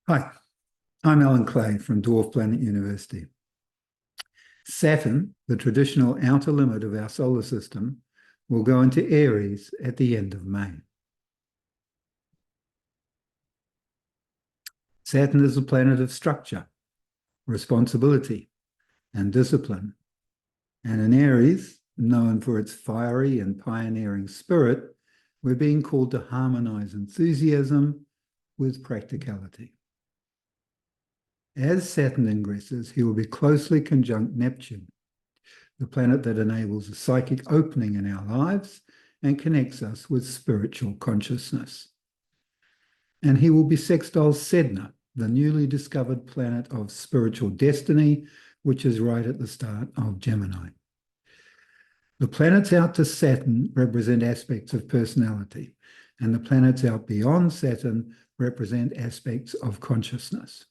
Hi, I'm Alan Clay from Dwarf Planet University. Saturn, the traditional outer limit of our solar system, will go into Aries at the end of May. Saturn is a planet of structure, responsibility, and discipline. And in Aries, known for its fiery and pioneering spirit, we're being called to harmonize enthusiasm with practicality. As Saturn ingresses, he will be closely conjunct Neptune, the planet that enables a psychic opening in our lives and connects us with spiritual consciousness. And he will be sextile Sedna, the newly discovered planet of spiritual destiny, which is right at the start of Gemini. The planets out to Saturn represent aspects of personality, and the planets out beyond Saturn represent aspects of consciousness.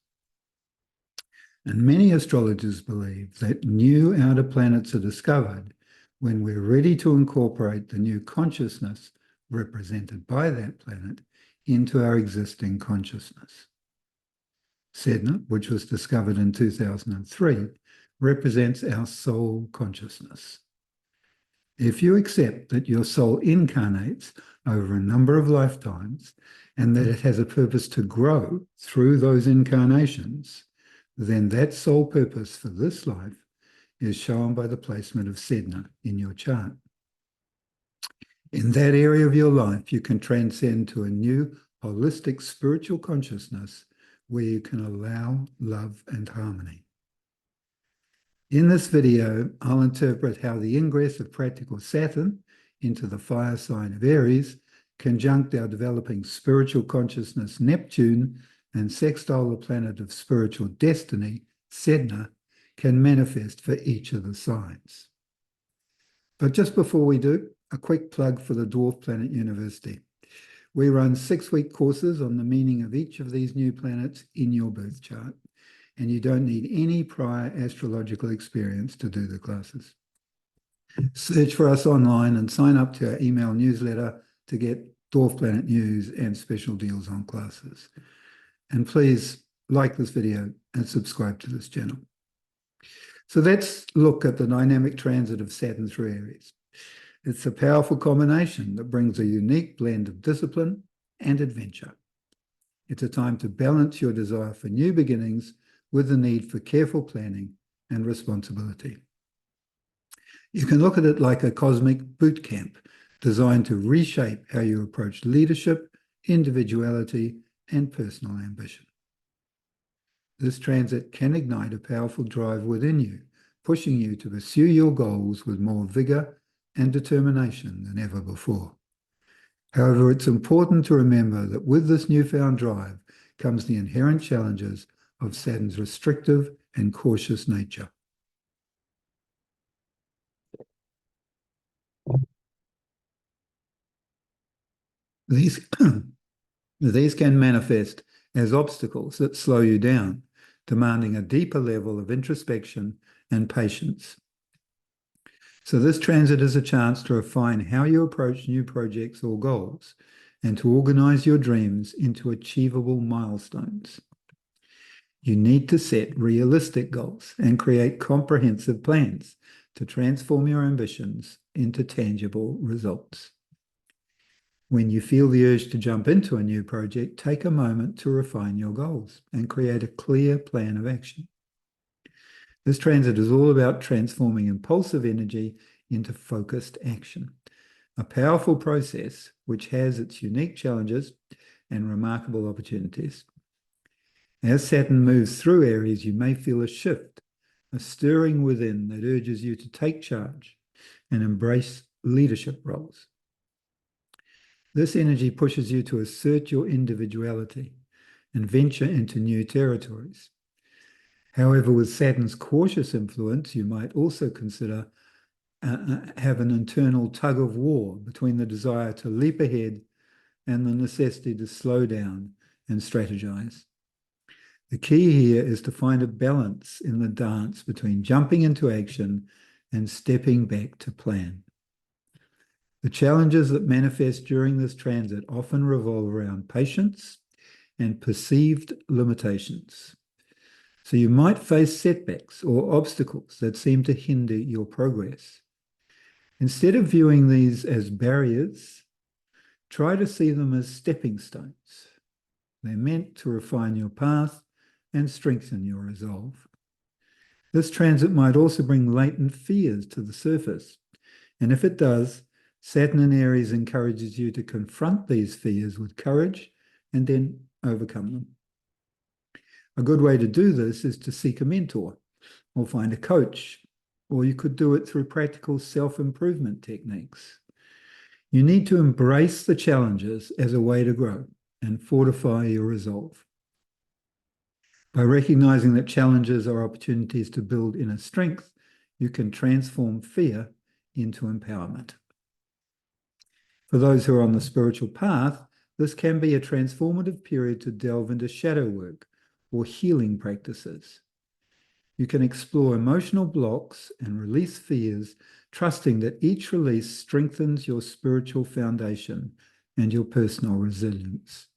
And many astrologers believe that new outer planets are discovered when we're ready to incorporate the new consciousness represented by that planet into our existing consciousness. Sedna, which was discovered in 2003, represents our soul consciousness. If you accept that your soul incarnates over a number of lifetimes and that it has a purpose to grow through those incarnations, then that sole purpose for this life is shown by the placement of Sedna in your chart. In that area of your life, you can transcend to a new holistic spiritual consciousness where you can allow love and harmony. In this video, I'll interpret how the ingress of practical Saturn into the fire sign of Aries, conjunct our developing spiritual consciousness Neptune, and sextile the planet of spiritual destiny, Sedna, can manifest for each of the signs. But just before we do, a quick plug for the Dwarf Planet University. We run 6-week courses on the meaning of each of these new planets in your birth chart, and you don't need any prior astrological experience to do the classes. Search for us online and sign up to our email newsletter to get Dwarf Planet news and special deals on classes. And please like this video and subscribe to this channel. So let's look at the dynamic transit of Saturn through Aries. It's a powerful combination that brings a unique blend of discipline and adventure. It's a time to balance your desire for new beginnings with the need for careful planning and responsibility. You can look at it like a cosmic boot camp designed to reshape how you approach leadership, individuality, and personal ambition. This transit can ignite a powerful drive within you, pushing you to pursue your goals with more vigor and determination than ever before. However, it's important to remember that with this newfound drive comes the inherent challenges of Saturn's restrictive and cautious nature. These can manifest as obstacles that slow you down, demanding a deeper level of introspection and patience. So this transit is a chance to refine how you approach new projects or goals and to organize your dreams into achievable milestones. You need to set realistic goals and create comprehensive plans to transform your ambitions into tangible results. When you feel the urge to jump into a new project, take a moment to refine your goals and create a clear plan of action. This transit is all about transforming impulsive energy into focused action, a powerful process which has its unique challenges and remarkable opportunities. As Saturn moves through Aries, you may feel a shift, a stirring within that urges you to take charge and embrace leadership roles. This energy pushes you to assert your individuality and venture into new territories. However, with Saturn's cautious influence, you might also consider have an internal tug of war between the desire to leap ahead and the necessity to slow down and strategize. The key here is to find a balance in the dance between jumping into action and stepping back to plan. The challenges that manifest during this transit often revolve around patience and perceived limitations. So you might face setbacks or obstacles that seem to hinder your progress. Instead of viewing these as barriers, try to see them as stepping stones. They're meant to refine your path and strengthen your resolve. This transit might also bring latent fears to the surface. And if it does, Saturn in Aries encourages you to confront these fears with courage and then overcome them. A good way to do this is to seek a mentor or find a coach, or you could do it through practical self-improvement techniques. You need to embrace the challenges as a way to grow and fortify your resolve. By recognizing that challenges are opportunities to build inner strength, you can transform fear into empowerment. For those who are on the spiritual path, this can be a transformative period to delve into shadow work or healing practices. You can explore emotional blocks and release fears, trusting that each release strengthens your spiritual foundation and your personal resilience.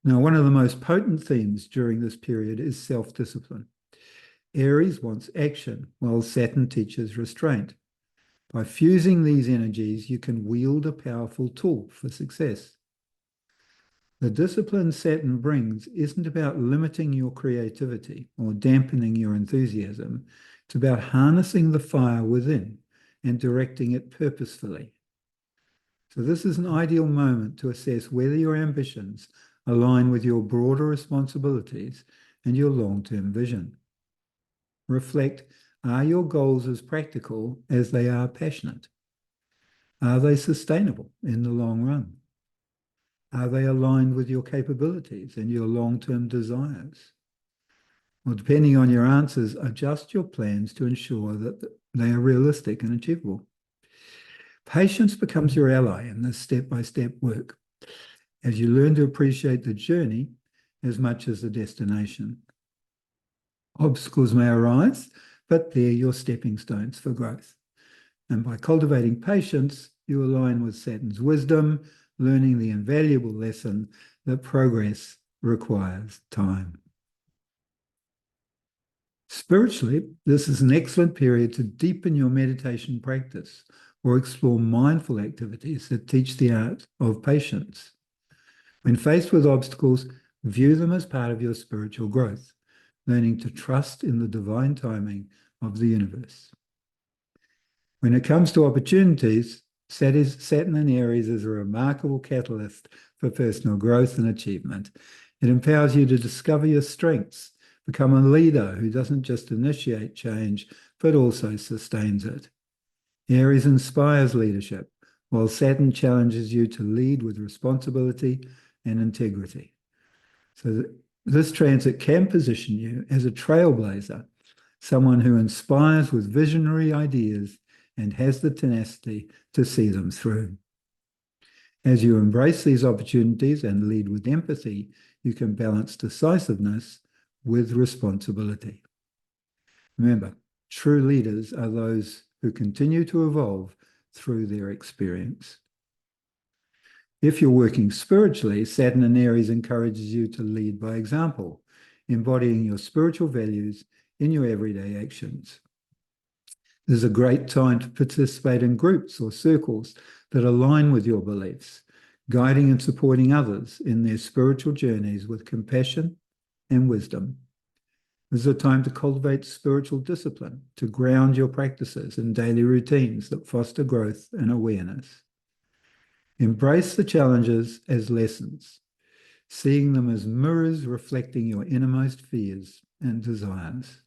Now, one of the most potent themes during this period is self-discipline. Aries wants action, while Saturn teaches restraint. By fusing these energies, you can wield a powerful tool for success. The discipline Saturn brings isn't about limiting your creativity or dampening your enthusiasm. It's about harnessing the fire within and directing it purposefully. So this is an ideal moment to assess whether your ambitions align with your broader responsibilities and your long-term vision. Reflect, are your goals as practical as they are passionate? Are they sustainable in the long run? Are they aligned with your capabilities and your long-term desires? Well, depending on your answers, adjust your plans to ensure that they are realistic and achievable. Patience becomes your ally in this step-by-step work as you learn to appreciate the journey as much as the destination. Obstacles may arise, but they're your stepping stones for growth. And by cultivating patience, you align with Saturn's wisdom, learning the invaluable lesson that progress requires time. Spiritually, this is an excellent period to deepen your meditation practice or explore mindful activities that teach the art of patience. When faced with obstacles, view them as part of your spiritual growth, learning to trust in the divine timing of the universe. When it comes to opportunities, Saturn in Aries is a remarkable catalyst for personal growth and achievement. It empowers you to discover your strengths, become a leader who doesn't just initiate change, but also sustains it. Aries inspires leadership, while Saturn challenges you to lead with responsibility and integrity. So this transit can position you as a trailblazer, someone who inspires with visionary ideas and has the tenacity to see them through. As you embrace these opportunities and lead with empathy, you can balance decisiveness with responsibility. Remember, true leaders are those who continue to evolve through their experience. If you're working spiritually, Saturn in Aries encourages you to lead by example, embodying your spiritual values in your everyday actions. This is a great time to participate in groups or circles that align with your beliefs, guiding and supporting others in their spiritual journeys with compassion and wisdom. This is a time to cultivate spiritual discipline, to ground your practices in daily routines that foster growth and awareness. Embrace the challenges as lessons, seeing them as mirrors reflecting your innermost fears and desires.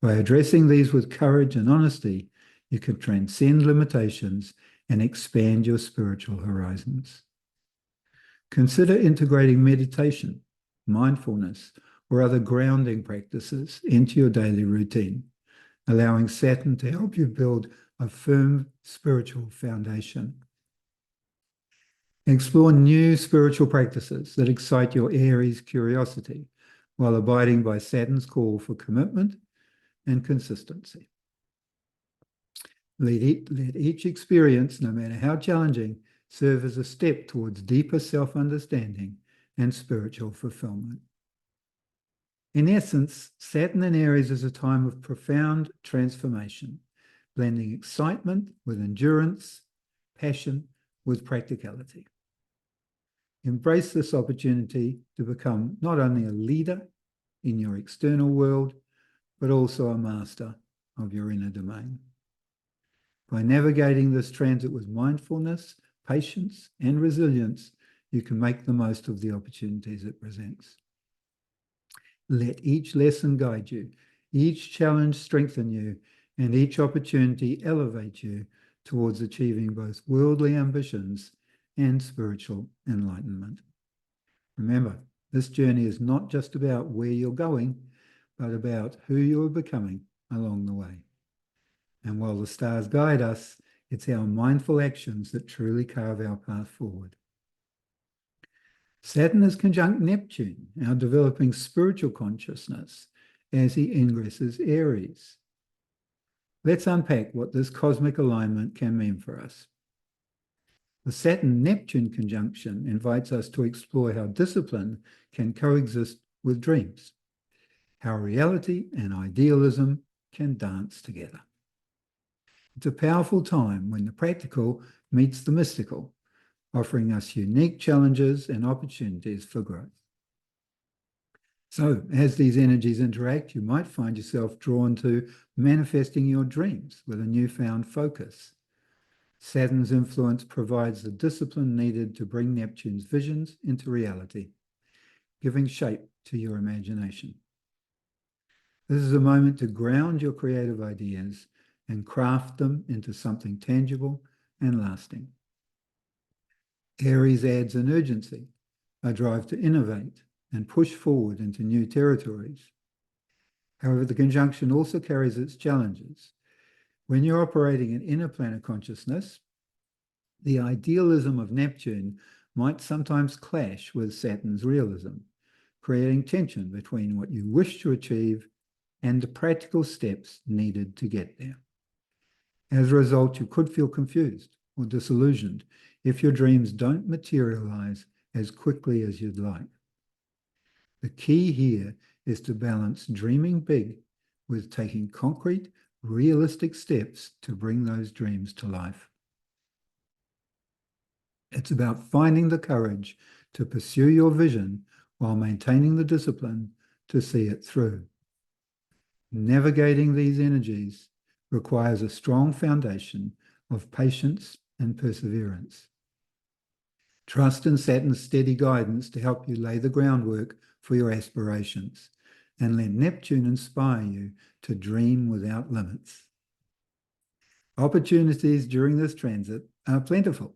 By addressing these with courage and honesty, you can transcend limitations and expand your spiritual horizons. Consider integrating meditation, mindfulness, or other grounding practices into your daily routine, allowing Saturn to help you build a firm spiritual foundation. Explore new spiritual practices that excite your Aries curiosity while abiding by Saturn's call for commitment and consistency. Let each experience, no matter how challenging, serve as a step towards deeper self-understanding and spiritual fulfillment. In essence, Saturn in Aries is a time of profound transformation, blending excitement with endurance, passion with practicality. Embrace this opportunity to become not only a leader in your external world, but also a master of your inner domain. By navigating this transit with mindfulness, patience, and resilience, you can make the most of the opportunities it presents. Let each lesson guide you, each challenge strengthen you, and each opportunity elevate you towards achieving both worldly ambitions and spiritual enlightenment. Remember, this journey is not just about where you're going, but about who you are becoming along the way. And while the stars guide us, it's our mindful actions that truly carve our path forward. Saturn is conjunct Neptune, our developing spiritual consciousness, as he ingresses Aries. Let's unpack what this cosmic alignment can mean for us. The Saturn-Neptune conjunction invites us to explore how discipline can coexist with dreams, how reality and idealism can dance together. It's a powerful time when the practical meets the mystical, offering us unique challenges and opportunities for growth. So, as these energies interact, you might find yourself drawn to manifesting your dreams with a newfound focus. Saturn's influence provides the discipline needed to bring Neptune's visions into reality, giving shape to your imagination. This is a moment to ground your creative ideas and craft them into something tangible and lasting. Aries adds an urgency, a drive to innovate and push forward into new territories. However, the conjunction also carries its challenges. When you're operating in inner planet consciousness, the idealism of Neptune might sometimes clash with Saturn's realism, creating tension between what you wish to achieve and the practical steps needed to get there. As a result, you could feel confused or disillusioned if your dreams don't materialize as quickly as you'd like. The key here is to balance dreaming big with taking concrete, realistic steps to bring those dreams to life. It's about finding the courage to pursue your vision while maintaining the discipline to see it through. Navigating these energies requires a strong foundation of patience and perseverance. Trust in Saturn's steady guidance to help you lay the groundwork for your aspirations, and let Neptune inspire you to dream without limits. Opportunities during this transit are plentiful.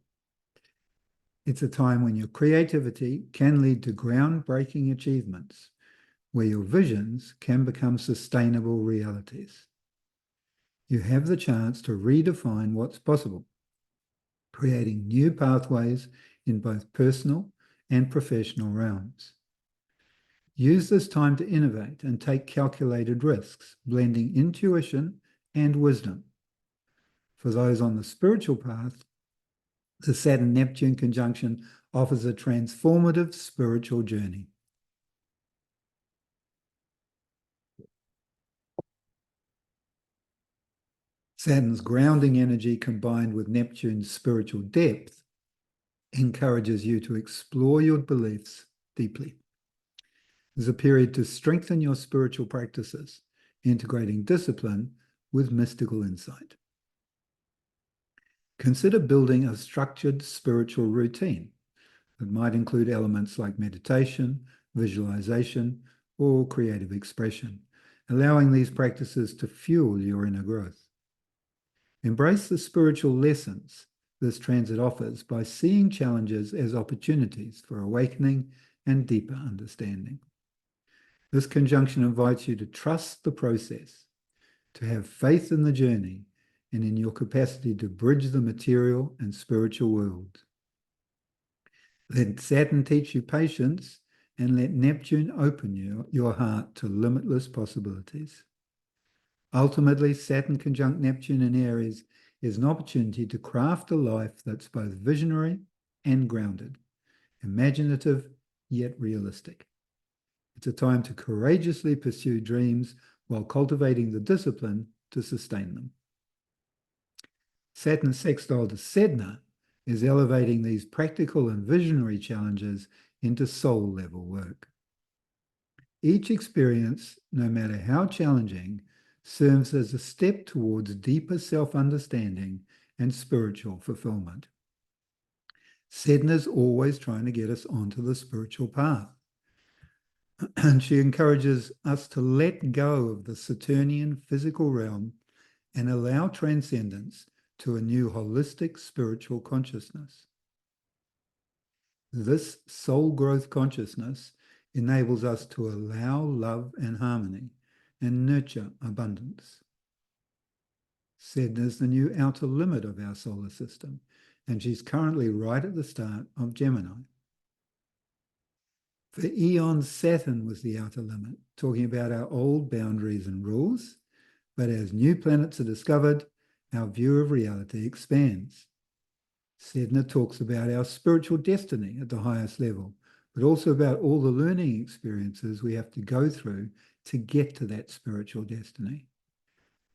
It's a time when your creativity can lead to groundbreaking achievements, where your visions can become sustainable realities. You have the chance to redefine what's possible, creating new pathways in both personal and professional realms. Use this time to innovate and take calculated risks, blending intuition and wisdom. For those on the spiritual path, the Saturn-Neptune conjunction offers a transformative spiritual journey. Saturn's grounding energy combined with Neptune's spiritual depth encourages you to explore your beliefs deeply. There's a period to strengthen your spiritual practices, integrating discipline with mystical insight. Consider building a structured spiritual routine that might include elements like meditation, visualization, or creative expression, allowing these practices to fuel your inner growth. Embrace the spiritual lessons this transit offers by seeing challenges as opportunities for awakening and deeper understanding. This conjunction invites you to trust the process, to have faith in the journey, and in your capacity to bridge the material and spiritual worlds. Let Saturn teach you patience, and let Neptune open your heart to limitless possibilities. Ultimately, Saturn conjunct Neptune in Aries is an opportunity to craft a life that's both visionary and grounded, imaginative yet realistic. It's a time to courageously pursue dreams while cultivating the discipline to sustain them. Saturn sextile to Sedna is elevating these practical and visionary challenges into soul-level work. Each experience, no matter how challenging, serves as a step towards deeper self-understanding and spiritual fulfillment. Sedna's always trying to get us onto the spiritual path. And she encourages us to let go of the Saturnian physical realm and allow transcendence to a new holistic spiritual consciousness. This soul growth consciousness enables us to allow love and harmony and nurture abundance. Sedna is the new outer limit of our solar system, and she's currently right at the start of Gemini. For eons, Saturn was the outer limit, talking about our old boundaries and rules, but as new planets are discovered, our view of reality expands. Sedna talks about our spiritual destiny at the highest level, but also about all the learning experiences we have to go through to get to that spiritual destiny.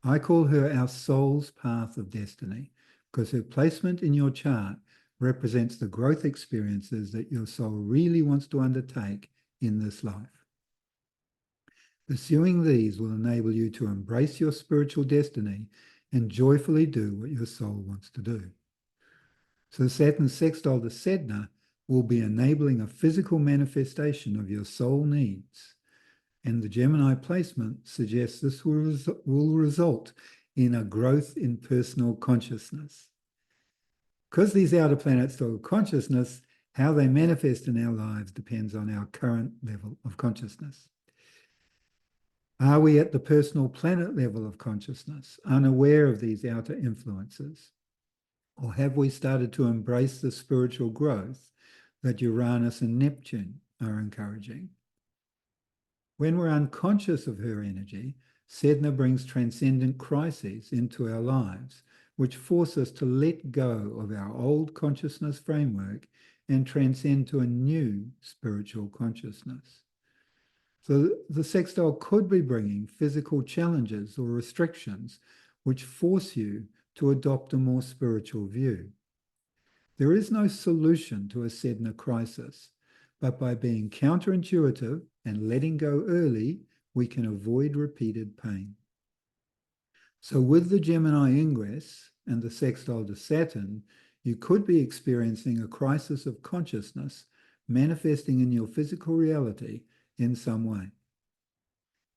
I call her our soul's path of destiny because her placement in your chart represents the growth experiences that your soul really wants to undertake in this life. Pursuing these will enable you to embrace your spiritual destiny and joyfully do what your soul wants to do. So Saturn sextile to Sedna will be enabling a physical manifestation of your soul needs. And the Gemini placement suggests this will result in a growth in personal consciousness. Because these outer planets are consciousness, how they manifest in our lives depends on our current level of consciousness. Are we at the personal planet level of consciousness, unaware of these outer influences? Or have we started to embrace the spiritual growth that Uranus and Neptune are encouraging? When we're unconscious of her energy, Sedna brings transcendent crises into our lives, which force us to let go of our old consciousness framework and transcend to a new spiritual consciousness. So the sextile could be bringing physical challenges or restrictions which force you to adopt a more spiritual view. There is no solution to a Sedna crisis, but by being counterintuitive and letting go early, we can avoid repeated pain. So with the Gemini ingress and the sextile to Saturn, you could be experiencing a crisis of consciousness manifesting in your physical reality in some way.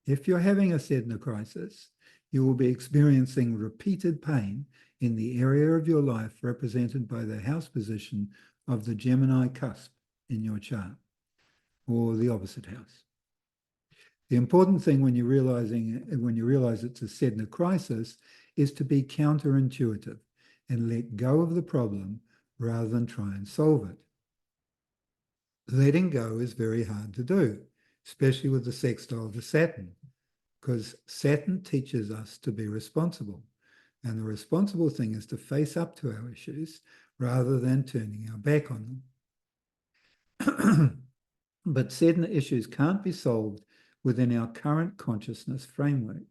If you're having a Sedna crisis, you will be experiencing repeated pain in the area of your life represented by the house position of the Gemini cusp in your chart, or the opposite house. The important thing when you realize it's a Sedna crisis is to be counterintuitive and let go of the problem rather than try and solve it. Letting go is very hard to do, especially with the sextile to Saturn, because Saturn teaches us to be responsible. And the responsible thing is to face up to our issues rather than turning our back on them. But Sedna issues can't be solved within our current consciousness framework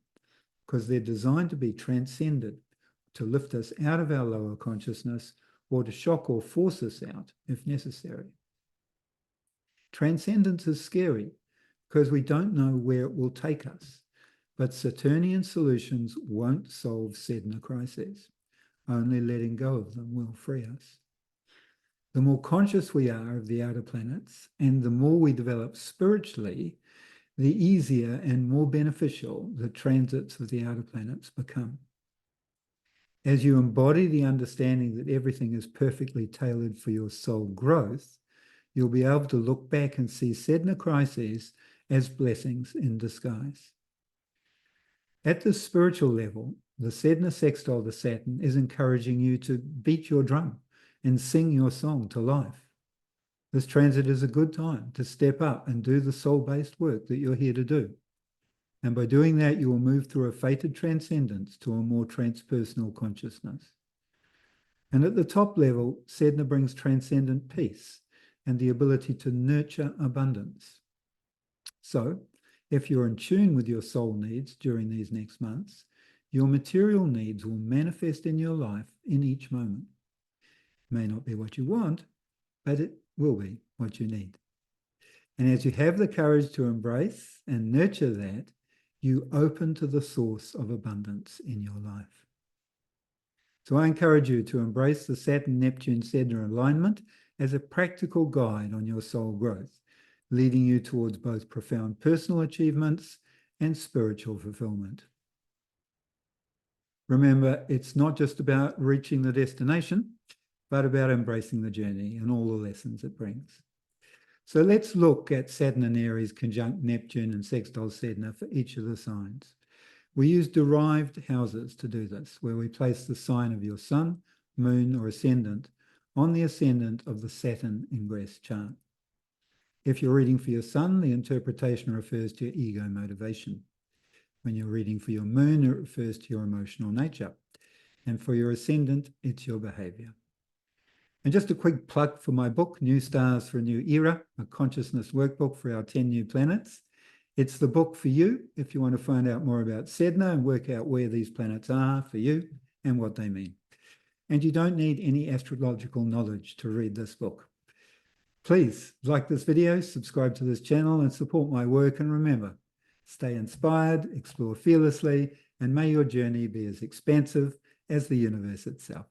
because they're designed to be transcended, to lift us out of our lower consciousness or to shock or force us out if necessary. Transcendence is scary because we don't know where it will take us, but Saturnian solutions won't solve Sedna crises. Only letting go of them will free us. The more conscious we are of the outer planets and the more we develop spiritually, the easier and more beneficial the transits of the outer planets become. As you embody the understanding that everything is perfectly tailored for your soul growth, you'll be able to look back and see Sedna crises as blessings in disguise. At the spiritual level, the Sedna sextile to Saturn is encouraging you to beat your drum and sing your song to life. This transit is a good time to step up and do the soul-based work that you're here to do. And by doing that, you will move through a fated transcendence to a more transpersonal consciousness. And at the top level, Sedna brings transcendent peace and the ability to nurture abundance. So, if you're in tune with your soul needs during these next months, your material needs will manifest in your life in each moment. It may not be what you want, but it will be what you need. And as you have the courage to embrace and nurture that, you open to the source of abundance in your life. So I encourage you to embrace the Saturn-Neptune Sedna alignment as a practical guide on your soul growth, leading you towards both profound personal achievements and spiritual fulfillment. Remember, it's not just about reaching the destination, but about embracing the journey and all the lessons it brings. So let's look at Saturn and Aries conjunct Neptune and sextile Sedna for each of the signs. We use derived houses to do this, where we place the sign of your sun, moon, or ascendant on the ascendant of the Saturn ingress chart. If you're reading for your sun, the interpretation refers to your ego motivation. When you're reading for your moon, it refers to your emotional nature. And for your ascendant, it's your behavior. And just a quick plug for my book, New Stars for a New Era, a consciousness workbook for our 10 new planets. It's the book for you if you want to find out more about Sedna and work out where these planets are for you and what they mean. And you don't need any astrological knowledge to read this book. Please like this video, subscribe to this channel, and support my work. And remember, stay inspired, explore fearlessly, and may your journey be as expansive as the universe itself.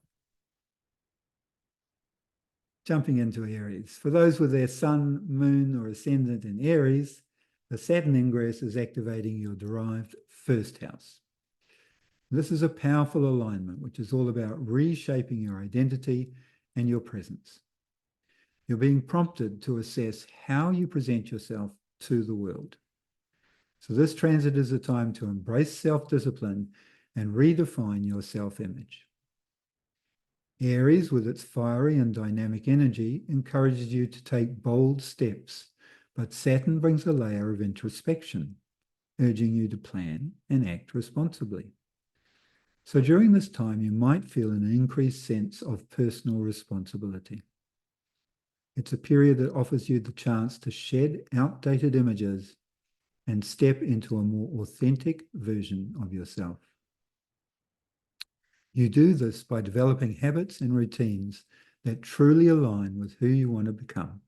Jumping into Aries. For those with their sun, moon, or ascendant in Aries, the Saturn ingress is activating your derived first house. This is a powerful alignment, which is all about reshaping your identity and your presence. You're being prompted to assess how you present yourself to the world. So this transit is a time to embrace self-discipline and redefine your self-image. Aries, with its fiery and dynamic energy, encourages you to take bold steps, but Saturn brings a layer of introspection, urging you to plan and act responsibly. So during this time, you might feel an increased sense of personal responsibility. It's a period that offers you the chance to shed outdated images and step into a more authentic version of yourself. You do this by developing habits and routines that truly align with who you want to become.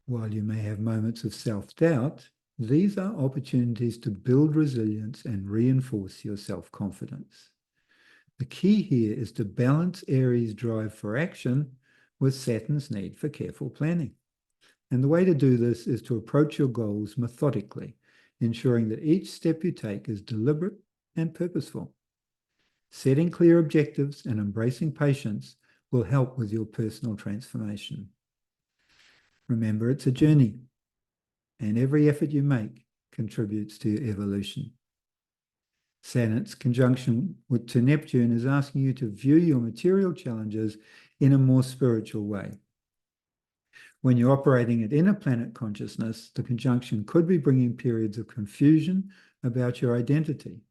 While you may have moments of self-doubt, these are opportunities to build resilience and reinforce your self-confidence. The key here is to balance Aries' drive for action with Saturn's need for careful planning. And the way to do this is to approach your goals methodically, ensuring that each step you take is deliberate and purposeful. Setting clear objectives and embracing patience will help with your personal transformation. Remember, it's a journey, and every effort you make contributes to your evolution. Saturn's conjunction to Neptune is asking you to view your material challenges in a more spiritual way. When you're operating at inner planet consciousness, the conjunction could be bringing periods of confusion about your identity.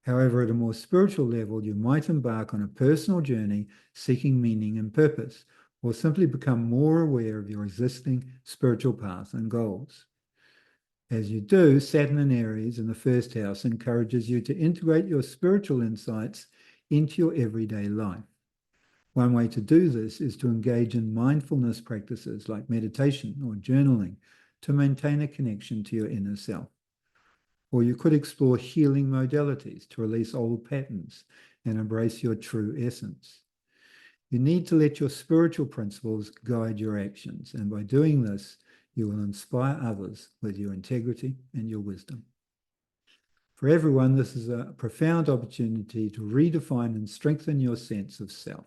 However, at a more spiritual level, you might embark on a personal journey seeking meaning and purpose, or simply become more aware of your existing spiritual path and goals. As you do, Saturn in Aries in the first house encourages you to integrate your spiritual insights into your everyday life. One way to do this is to engage in mindfulness practices like meditation or journaling to maintain a connection to your inner self. Or you could explore healing modalities to release old patterns and embrace your true essence. You need to let your spiritual principles guide your actions, and by doing this, you will inspire others with your integrity and your wisdom. For everyone, this is a profound opportunity to redefine and strengthen your sense of self.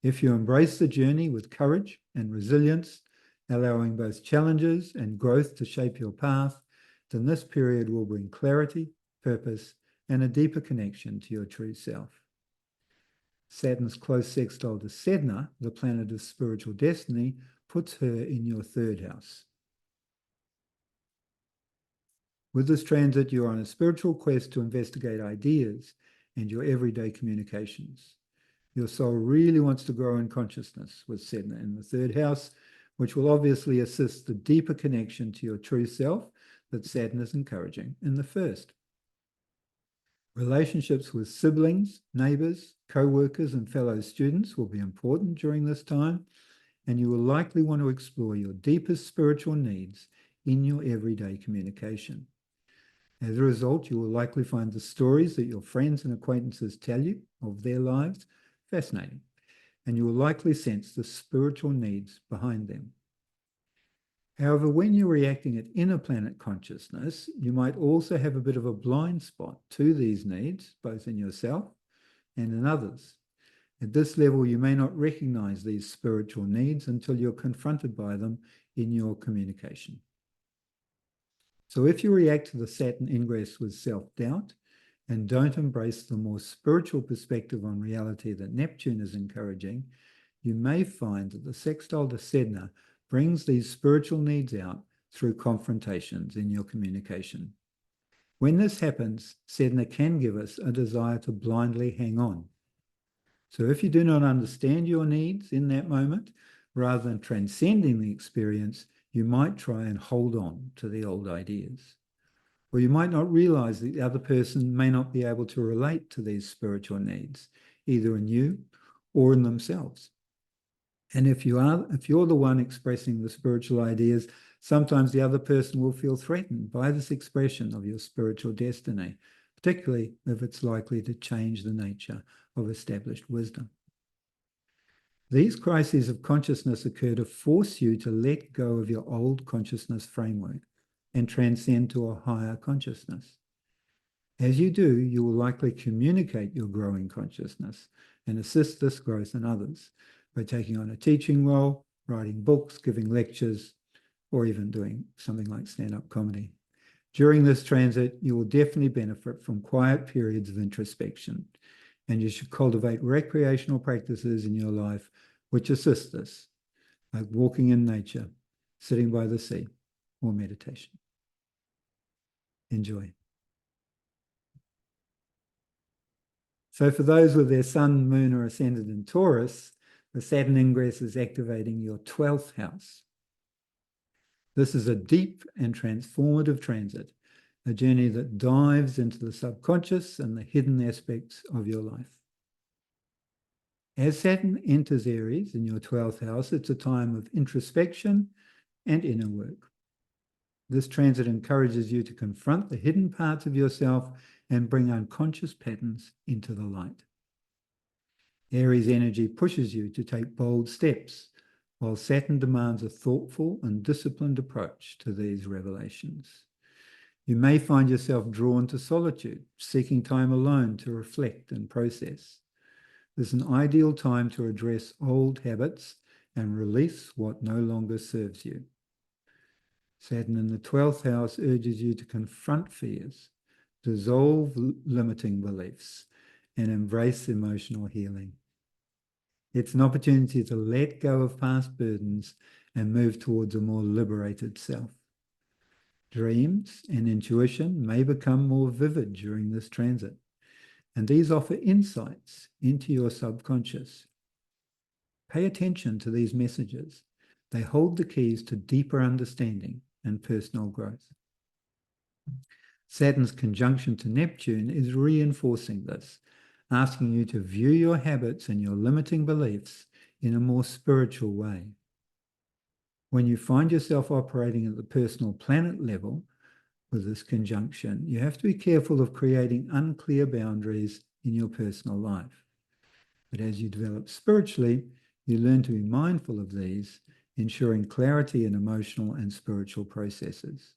If you embrace the journey with courage and resilience, allowing both challenges and growth to shape your path, then this period will bring clarity, purpose, and a deeper connection to your true self. Saturn's close sextile to Sedna, the planet of spiritual destiny, puts her in your third house. With this transit, you're on a spiritual quest to investigate ideas and your everyday communications. Your soul really wants to grow in consciousness with Sedna in the third house, which will obviously assist the deeper connection to your true self that Saturn is encouraging in the first. Relationships with siblings, neighbors, co-workers, and fellow students will be important during this time, and you will likely want to explore your deepest spiritual needs in your everyday communication. As a result, you will likely find the stories that your friends and acquaintances tell you of their lives fascinating, and you will likely sense the spiritual needs behind them. However, when you're reacting at inner planet consciousness, you might also have a bit of a blind spot to these needs, both in yourself and in others. At this level, you may not recognize these spiritual needs until you're confronted by them in your communication. So if you react to the Saturn ingress with self-doubt and don't embrace the more spiritual perspective on reality that Neptune is encouraging, you may find that the sextile to Sedna brings these spiritual needs out through confrontations in your communication. When this happens, Sedna can give us a desire to blindly hang on. So if you do not understand your needs in that moment, rather than transcending the experience, you might try and hold on to the old ideas. Or you might not realize that the other person may not be able to relate to these spiritual needs, either in you or in themselves. And if you're the one expressing the spiritual ideas, sometimes the other person will feel threatened by this expression of your spiritual destiny, particularly if it's likely to change the nature of established wisdom. These crises of consciousness occur to force you to let go of your old consciousness framework and transcend to a higher consciousness. As you do, you will likely communicate your growing consciousness and assist this growth in others by taking on a teaching role, writing books, giving lectures, or even doing something like stand-up comedy. During this transit, you will definitely benefit from quiet periods of introspection, and you should cultivate recreational practices in your life which assist this, like walking in nature, sitting by the sea, or meditation. Enjoy. So for those with their sun, moon, or ascendant in Taurus, the Saturn ingress is activating your 12th house. This is a deep and transformative transit, a journey that dives into the subconscious and the hidden aspects of your life. As Saturn enters Aries in your 12th house, it's a time of introspection and inner work. This transit encourages you to confront the hidden parts of yourself and bring unconscious patterns into the light. Aries energy pushes you to take bold steps, while Saturn demands a thoughtful and disciplined approach to these revelations. You may find yourself drawn to solitude, seeking time alone to reflect and process. This is an ideal time to address old habits and release what no longer serves you. Saturn in the 12th house urges you to confront fears, dissolve limiting beliefs, and embrace emotional healing. It's an opportunity to let go of past burdens and move towards a more liberated self. Dreams and intuition may become more vivid during this transit, and these offer insights into your subconscious. Pay attention to these messages. They hold the keys to deeper understanding and personal growth. Saturn's conjunction to Neptune is reinforcing this, asking you to view your habits and your limiting beliefs in a more spiritual way. When you find yourself operating at the personal planet level with this conjunction, you have to be careful of creating unclear boundaries in your personal life. But as you develop spiritually, you learn to be mindful of these, ensuring clarity in emotional and spiritual processes.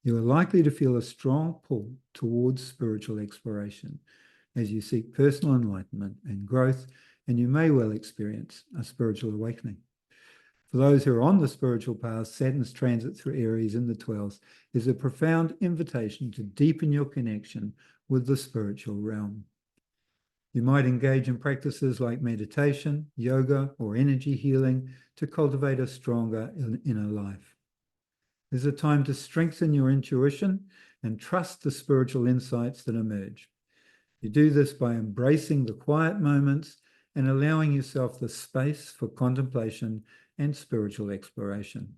You are likely to feel a strong pull towards spiritual exploration as you seek personal enlightenment and growth, and you may well experience a spiritual awakening. For those who are on the spiritual path, Saturn's transit through Aries in the 12th is a profound invitation to deepen your connection with the spiritual realm. You might engage in practices like meditation, yoga, or energy healing to cultivate a stronger inner life. This is a time to strengthen your intuition and trust the spiritual insights that emerge. You do this by embracing the quiet moments and allowing yourself the space for contemplation and spiritual exploration.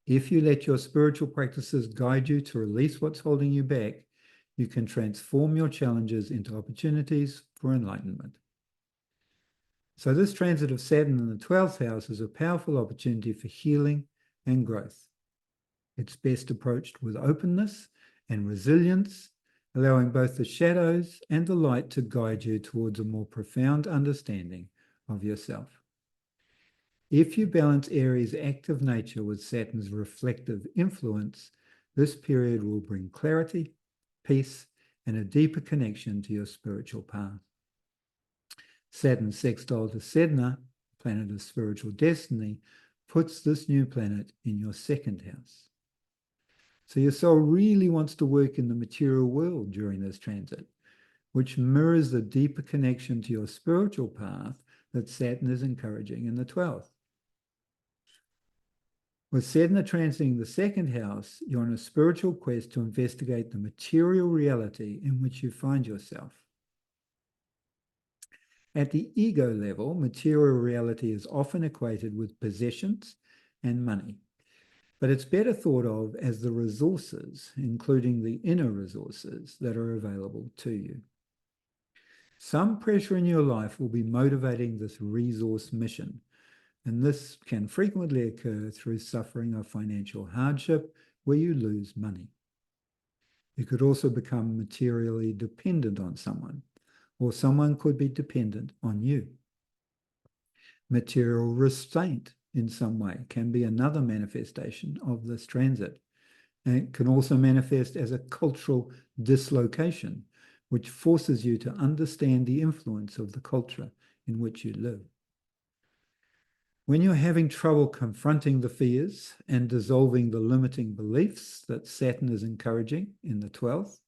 If you let your spiritual practices guide you to release what's holding you back, you can transform your challenges into opportunities for enlightenment. So this transit of Saturn in the 12th house is a powerful opportunity for healing and growth. It's best approached with openness and resilience, allowing both the shadows and the light to guide you towards a more profound understanding of yourself. If you balance Aries' active nature with Saturn's reflective influence, this period will bring clarity, peace, and a deeper connection to your spiritual path. Saturn sextile to Sedna, planet of spiritual destiny, puts this new planet in your second house. So your soul really wants to work in the material world during this transit, which mirrors the deeper connection to your spiritual path that Saturn is encouraging in the 12th. With Sedna transiting the second house, you're on a spiritual quest to investigate the material reality in which you find yourself. At the ego level, material reality is often equated with possessions and money, but it's better thought of as the resources, including the inner resources that are available to you. Some pressure in your life will be motivating this resource mission, and this can frequently occur through suffering of financial hardship where you lose money. You could also become materially dependent on someone, or someone could be dependent on you. Material restraint in some way can be another manifestation of this transit. And it can also manifest as a cultural dislocation, which forces you to understand the influence of the culture in which you live. When you're having trouble confronting the fears and dissolving the limiting beliefs that Saturn is encouraging in the 12th,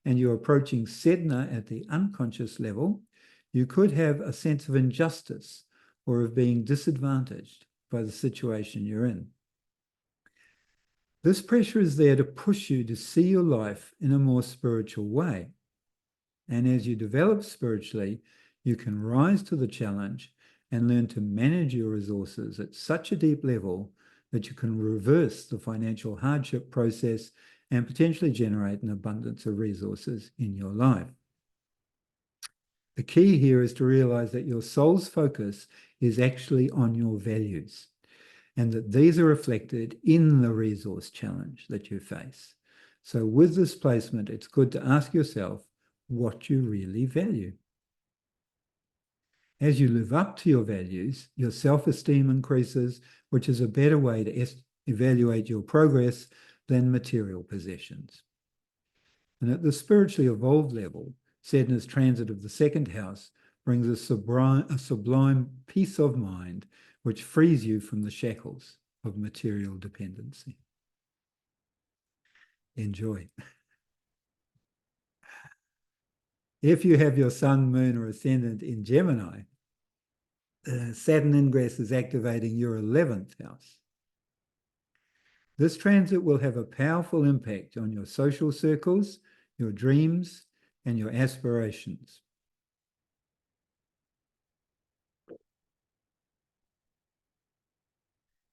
and you're approaching Sedna at the unconscious level, you could have a sense of injustice or of being disadvantaged by the situation you're in. This pressure is there to push you to see your life in a more spiritual way. And as you develop spiritually, you can rise to the challenge and learn to manage your resources at such a deep level that you can reverse the financial hardship process and potentially generate an abundance of resources in your life. The key here is to realize that your soul's focus is actually on your values, and that these are reflected in the resource challenge that you face. So with this placement, it's good to ask yourself what you really value. As you live up to your values, your self-esteem increases, which is a better way to evaluate your progress than material possessions. And at the spiritually evolved level, Sedna's transit of the second house brings a sublime peace of mind, which frees you from the shackles of material dependency. Enjoy. If you have your sun, moon, or ascendant in Gemini, Saturn ingress is activating your 11th house. This transit will have a powerful impact on your social circles, your dreams, and your aspirations.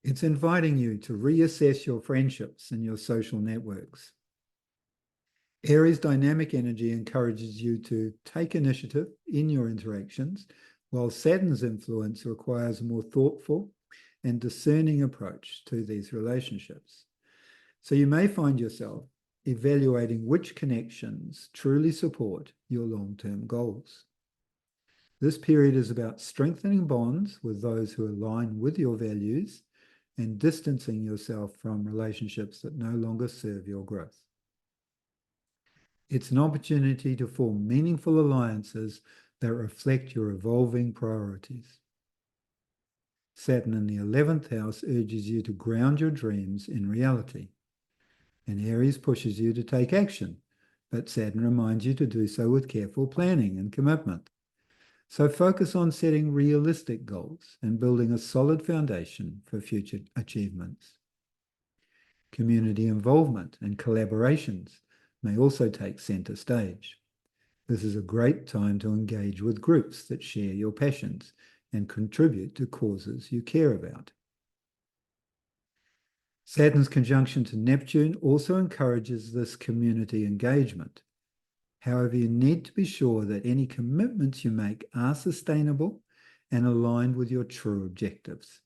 It's inviting you to reassess your friendships and your social networks. Aries' dynamic energy encourages you to take initiative in your interactions, while Saturn's influence requires a more thoughtful and discerning approach to these relationships. So you may find yourself evaluating which connections truly support your long-term goals. This period is about strengthening bonds with those who align with your values and distancing yourself from relationships that no longer serve your growth. It's an opportunity to form meaningful alliances that reflect your evolving priorities. Saturn in the 11th house urges you to ground your dreams in reality, and Aries pushes you to take action, but Saturn reminds you to do so with careful planning and commitment. So focus on setting realistic goals and building a solid foundation for future achievements. Community involvement and collaborations may also take center stage. This is a great time to engage with groups that share your passions and contribute to causes you care about. Saturn's conjunction to Neptune also encourages this community engagement. However, you need to be sure that any commitments you make are sustainable and aligned with your true objectives.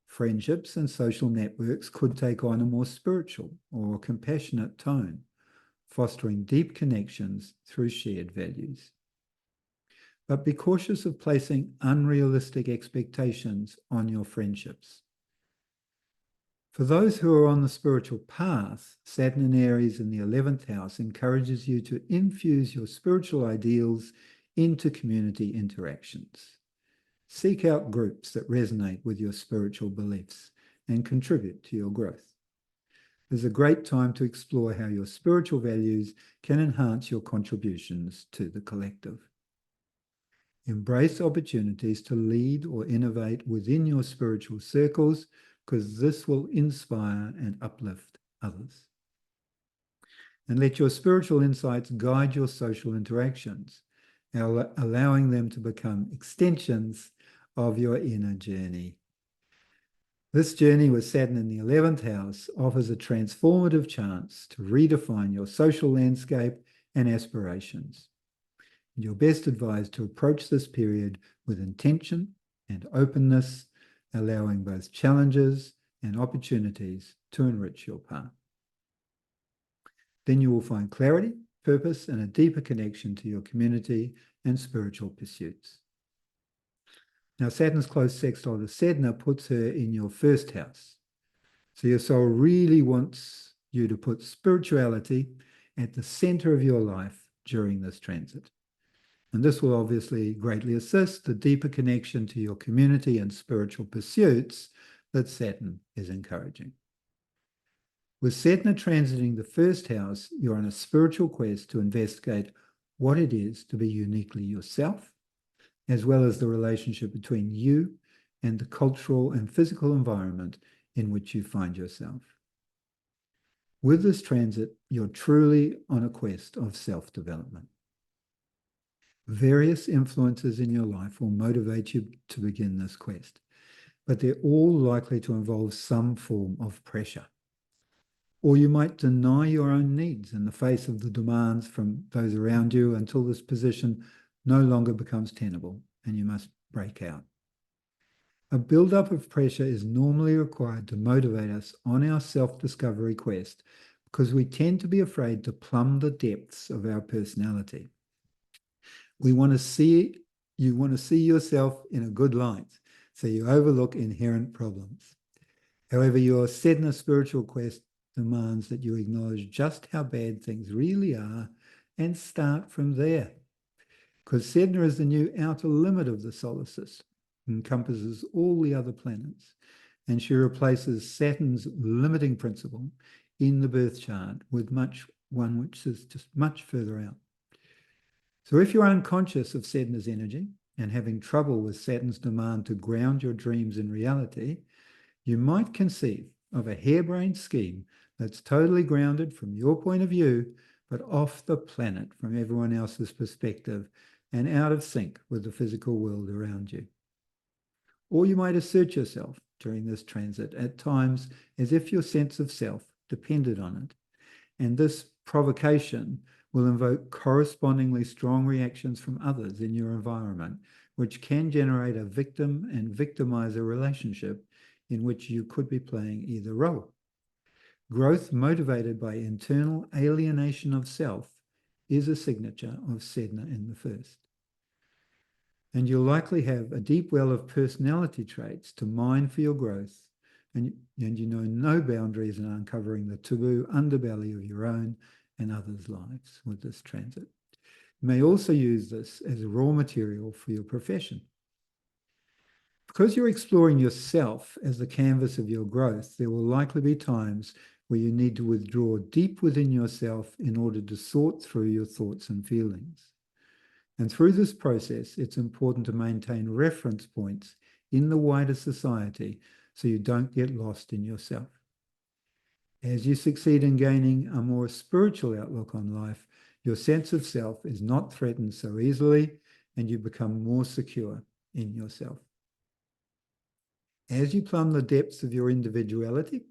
Friendships and social networks could take on a more spiritual or compassionate tone, fostering deep connections through shared values. But be cautious of placing unrealistic expectations on your friendships. For those who are on the spiritual path, Saturn in Aries in the 11th house encourages you to infuse your spiritual ideals into community interactions. Seek out groups that resonate with your spiritual beliefs and contribute to your growth. There's a great time to explore how your spiritual values can enhance your contributions to the collective. Embrace opportunities to lead or innovate within your spiritual circles, because this will inspire and uplift others. And let your spiritual insights guide your social interactions, allowing them to become extensions of your inner journey. This journey with Saturn in the 11th house offers a transformative chance to redefine your social landscape and aspirations. And you're best advised to approach this period with intention and openness, allowing both challenges and opportunities to enrich your path. Then you will find clarity, purpose, and a deeper connection to your community and spiritual pursuits. Now, Saturn's close sextile to Sedna puts her in your first house. So your soul really wants you to put spirituality at the center of your life during this transit. And this will obviously greatly assist the deeper connection to your community and spiritual pursuits that Saturn is encouraging. With Sedna transiting the first house, you're on a spiritual quest to investigate what it is to be uniquely yourself, as well as the relationship between you and the cultural and physical environment in which you find yourself. With this transit, you're truly on a quest of self-development. Various influences in your life will motivate you to begin this quest, but they're all likely to involve some form of pressure. Or you might deny your own needs in the face of the demands from those around you until this position no longer becomes tenable and you must break out. A build-up of pressure is normally required to motivate us on our self-discovery quest because we tend to be afraid to plumb the depths of our personality. You want to see yourself in a good light, so you overlook inherent problems. However, your Sedna spiritual quest demands that you acknowledge just how bad things really are and start from there. Because Sedna is the new outer limit of the solar system, encompasses all the other planets, and she replaces Saturn's limiting principle in the birth chart with one which is just much further out. So if you're unconscious of Sedna's energy and having trouble with Saturn's demand to ground your dreams in reality, you might conceive of a harebrained scheme that's totally grounded from your point of view, but off the planet from everyone else's perspective and out of sync with the physical world around you. Or you might assert yourself during this transit at times as if your sense of self depended on it. And this provocation will invoke correspondingly strong reactions from others in your environment, which can generate a victim and victimizer relationship in which you could be playing either role. Growth motivated by internal alienation of self is a signature of Sedna in the first. And you'll likely have a deep well of personality traits to mine for your growth, and you know no boundaries in uncovering the taboo underbelly of your own and others' lives with this transit. You may also use this as raw material for your profession. Because you're exploring yourself as the canvas of your growth, there will likely be times where you need to withdraw deep within yourself in order to sort through your thoughts and feelings. And through this process, it's important to maintain reference points in the wider society so you don't get lost in yourself. As you succeed in gaining a more spiritual outlook on life, Your sense of self is not threatened so easily, and you become more secure in yourself. As you plumb the depths of your individuality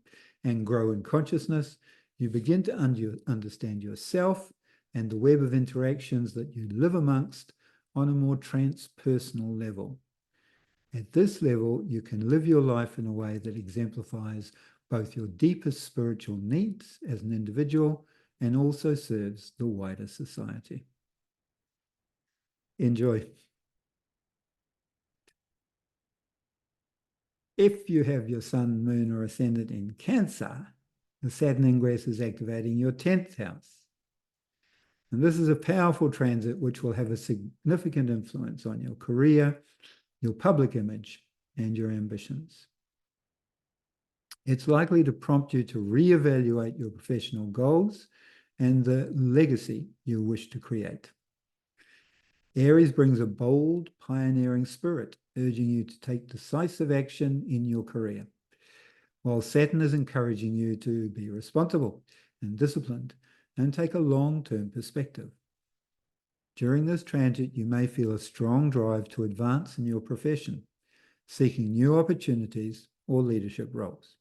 and grow in consciousness, you begin to understand yourself and the web of interactions that you live amongst on a more transpersonal level. At this level, you can live your life in a way that exemplifies both your deepest spiritual needs as an individual and also serves the wider society. Enjoy. If you have your sun, moon, or ascendant in Cancer, the Saturn ingress is activating your 10th house. And this is a powerful transit which will have a significant influence on your career, your public image, and your ambitions. It's likely to prompt you to reevaluate your professional goals and the legacy you wish to create. Aries brings a bold, pioneering spirit, urging you to take decisive action in your career, while Saturn is encouraging you to be responsible and disciplined and take a long-term perspective. During this transit, you may feel a strong drive to advance in your profession, seeking new opportunities or leadership roles.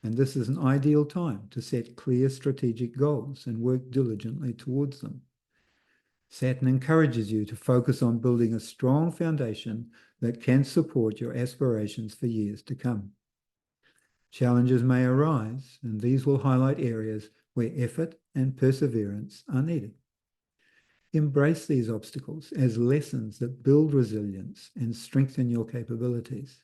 And this is an ideal time to set clear strategic goals and work diligently towards them. Saturn encourages you to focus on building a strong foundation that can support your aspirations for years to come. Challenges may arise, and these will highlight areas where effort and perseverance are needed. Embrace these obstacles as lessons that build resilience and strengthen your capabilities.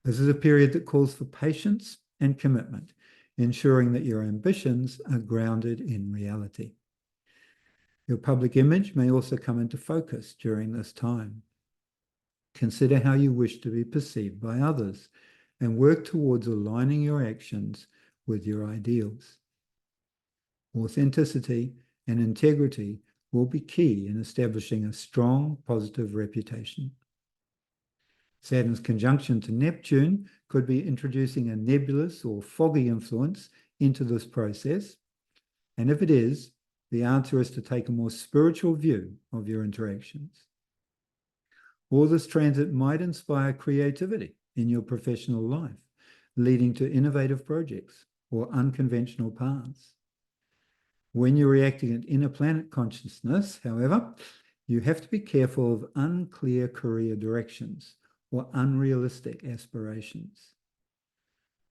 This is a period that calls for patience and commitment, ensuring that your ambitions are grounded in reality. Your public image may also come into focus during this time. Consider how you wish to be perceived by others and work towards aligning your actions with your ideals. Authenticity and integrity will be key in establishing a strong, positive reputation. Saturn's conjunction to Neptune could be introducing a nebulous or foggy influence into this process, and if it is, the answer is to take a more spiritual view of your interactions. Or this transit might inspire creativity in your professional life, leading to innovative projects or unconventional paths. When you're reacting at inner planet consciousness, however, you have to be careful of unclear career directions or unrealistic aspirations.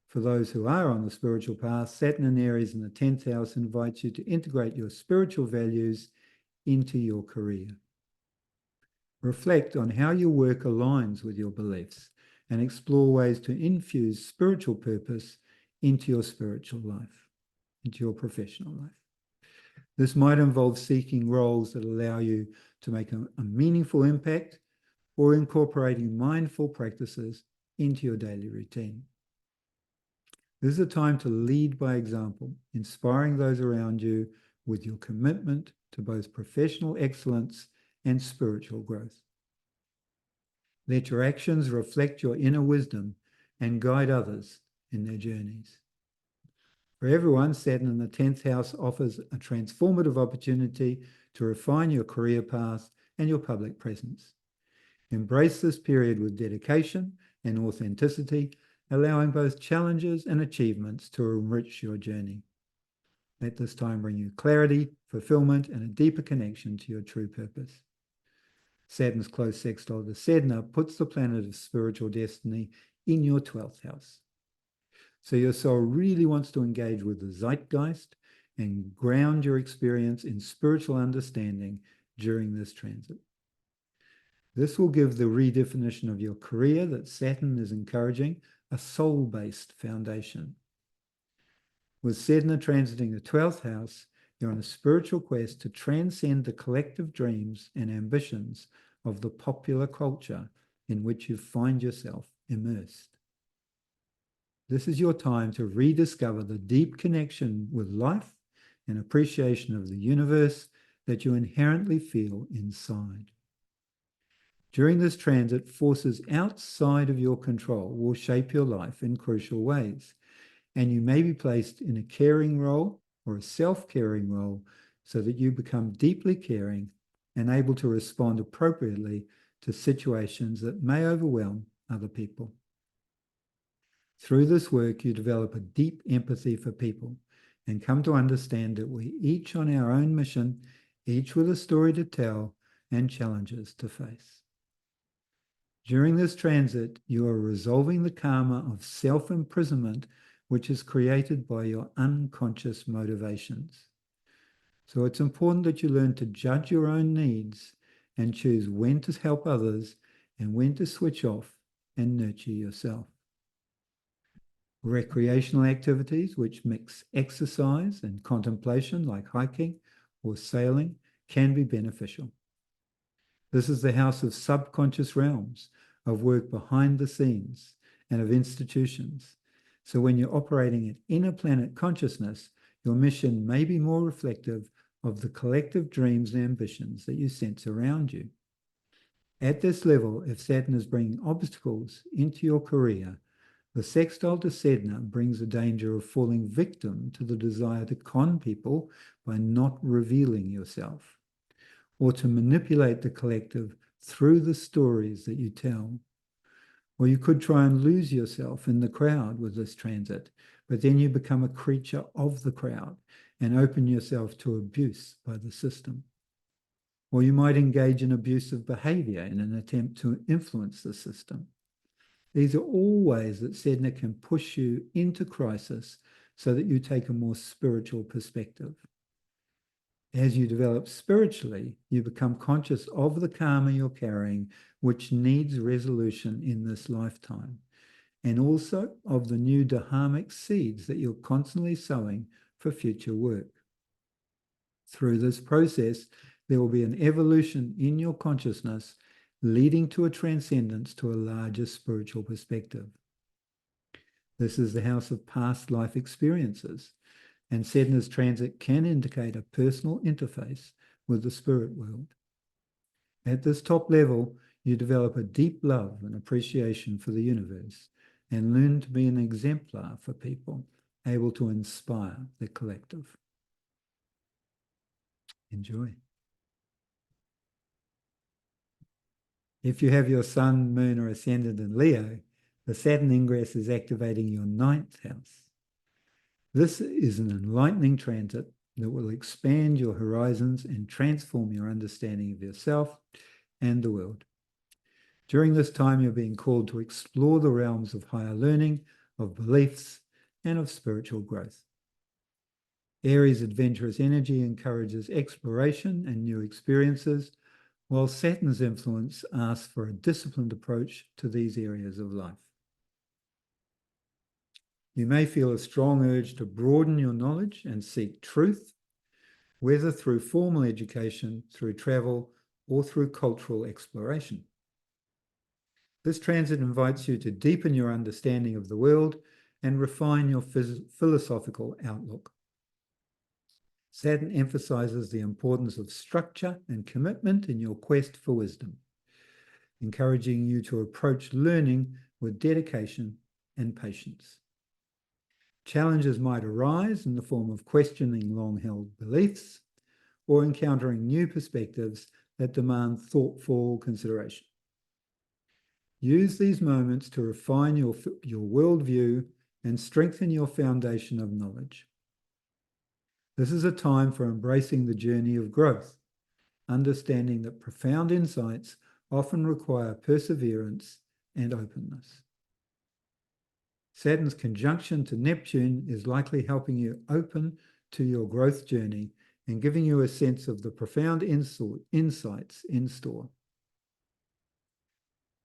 For those who are on the spiritual path, Saturn and Aries in the 10th house invites you to integrate your spiritual values into your career. Reflect on how your work aligns with your beliefs and explore ways to infuse spiritual purpose into your spiritual life, into your professional life. This might involve seeking roles that allow you to make a meaningful impact or incorporating mindful practices into your daily routine. This is a time to lead by example, inspiring those around you with your commitment to both professional excellence and spiritual growth. Let your actions reflect your inner wisdom and guide others in their journeys. For everyone, Saturn in the 10th house offers a transformative opportunity to refine your career path and your public presence. Embrace this period with dedication and authenticity, allowing both challenges and achievements to enrich your journey. Let this time bring you clarity, fulfillment, and a deeper connection to your true purpose. Saturn's close sextile to Sedna puts the planet of spiritual destiny in your 12th house. So your soul really wants to engage with the zeitgeist and ground your experience in spiritual understanding during this transit. This will give the redefinition of your career that Saturn is encouraging a soul-based foundation. With Sedna transiting the 12th house, you're on a spiritual quest to transcend the collective dreams and ambitions of the popular culture in which you find yourself immersed. This is your time to rediscover the deep connection with life and appreciation of the universe that you inherently feel inside. During this transit, forces outside of your control will shape your life in crucial ways, and you may be placed in a caring role or a self-caring role so that you become deeply caring and able to respond appropriately to situations that may overwhelm other people. Through this work, you develop a deep empathy for people and come to understand that we each on our own mission, each with a story to tell and challenges to face. During this transit, you are resolving the karma of self-imprisonment, which is created by your unconscious motivations. So it's important that you learn to judge your own needs and choose when to help others and when to switch off and nurture yourself. Recreational activities which mix exercise and contemplation, like hiking or sailing, can be beneficial. This is the house of subconscious realms, of work behind the scenes, and of institutions. So when you're operating at inner planet consciousness, your mission may be more reflective of the collective dreams and ambitions that you sense around you. At this level, if Saturn is bringing obstacles into your career, the sextile to Sedna brings the danger of falling victim to the desire to con people by not revealing yourself, or to manipulate the collective through the stories that you tell. Or you could try and lose yourself in the crowd with this transit, but then you become a creature of the crowd and open yourself to abuse by the system. Or you might engage in abusive behavior in an attempt to influence the system. These are all ways that Sedna can push you into crisis so that you take a more spiritual perspective. As you develop spiritually, you become conscious of the karma you're carrying, which needs resolution in this lifetime, and also of the new dharmic seeds that you're constantly sowing for future work. Through this process, there will be an evolution in your consciousness, leading to a transcendence to a larger spiritual perspective. This is the house of past life experiences, and Sedna's transit can indicate a personal interface with the spirit world. At this top level, you develop a deep love and appreciation for the universe and learn to be an exemplar for people, able to inspire the collective. Enjoy. If you have your sun, moon, or ascendant in Leo, the Saturn ingress is activating your 9th house. This is an enlightening transit that will expand your horizons and transform your understanding of yourself and the world. During this time, you're being called to explore the realms of higher learning, of beliefs, and of spiritual growth. Aries' adventurous energy encourages exploration and new experiences, while Saturn's influence asks for a disciplined approach to these areas of life. You may feel a strong urge to broaden your knowledge and seek truth, whether through formal education, through travel, or through cultural exploration. This transit invites you to deepen your understanding of the world and refine your philosophical outlook. Saturn emphasizes the importance of structure and commitment in your quest for wisdom, encouraging you to approach learning with dedication and patience. Challenges might arise in the form of questioning long-held beliefs or encountering new perspectives that demand thoughtful consideration. Use these moments to refine your worldview and strengthen your foundation of knowledge. This is a time for embracing the journey of growth, understanding that profound insights often require perseverance and openness. Saturn's conjunction to Neptune is likely helping you open to your growth journey and giving you a sense of the profound insights in store.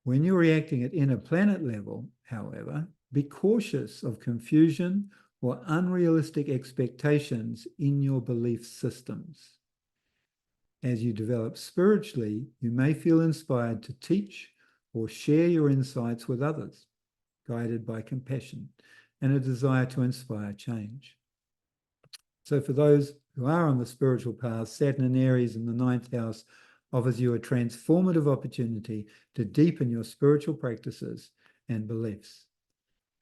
When you're reacting at inner planet level, however, be cautious of confusion or unrealistic expectations in your belief systems. As you develop spiritually, you may feel inspired to teach or share your insights with others, guided by compassion and a desire to inspire change. So for those who are on the spiritual path, Saturn in Aries in the 9th house offers you a transformative opportunity to deepen your spiritual practices and beliefs.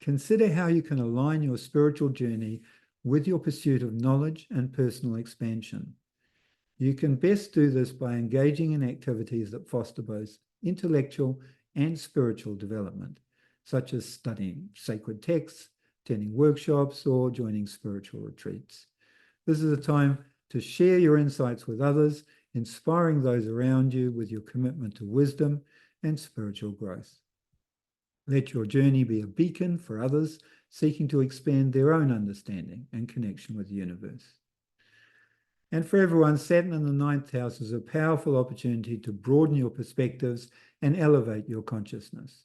Consider how you can align your spiritual journey with your pursuit of knowledge and personal expansion. You can best do this by engaging in activities that foster both intellectual and spiritual development, such as studying sacred texts, attending workshops, or joining spiritual retreats. This is a time to share your insights with others, inspiring those around you with your commitment to wisdom and spiritual growth. Let your journey be a beacon for others seeking to expand their own understanding and connection with the universe. And for everyone, Saturn in the ninth house is a powerful opportunity to broaden your perspectives and elevate your consciousness.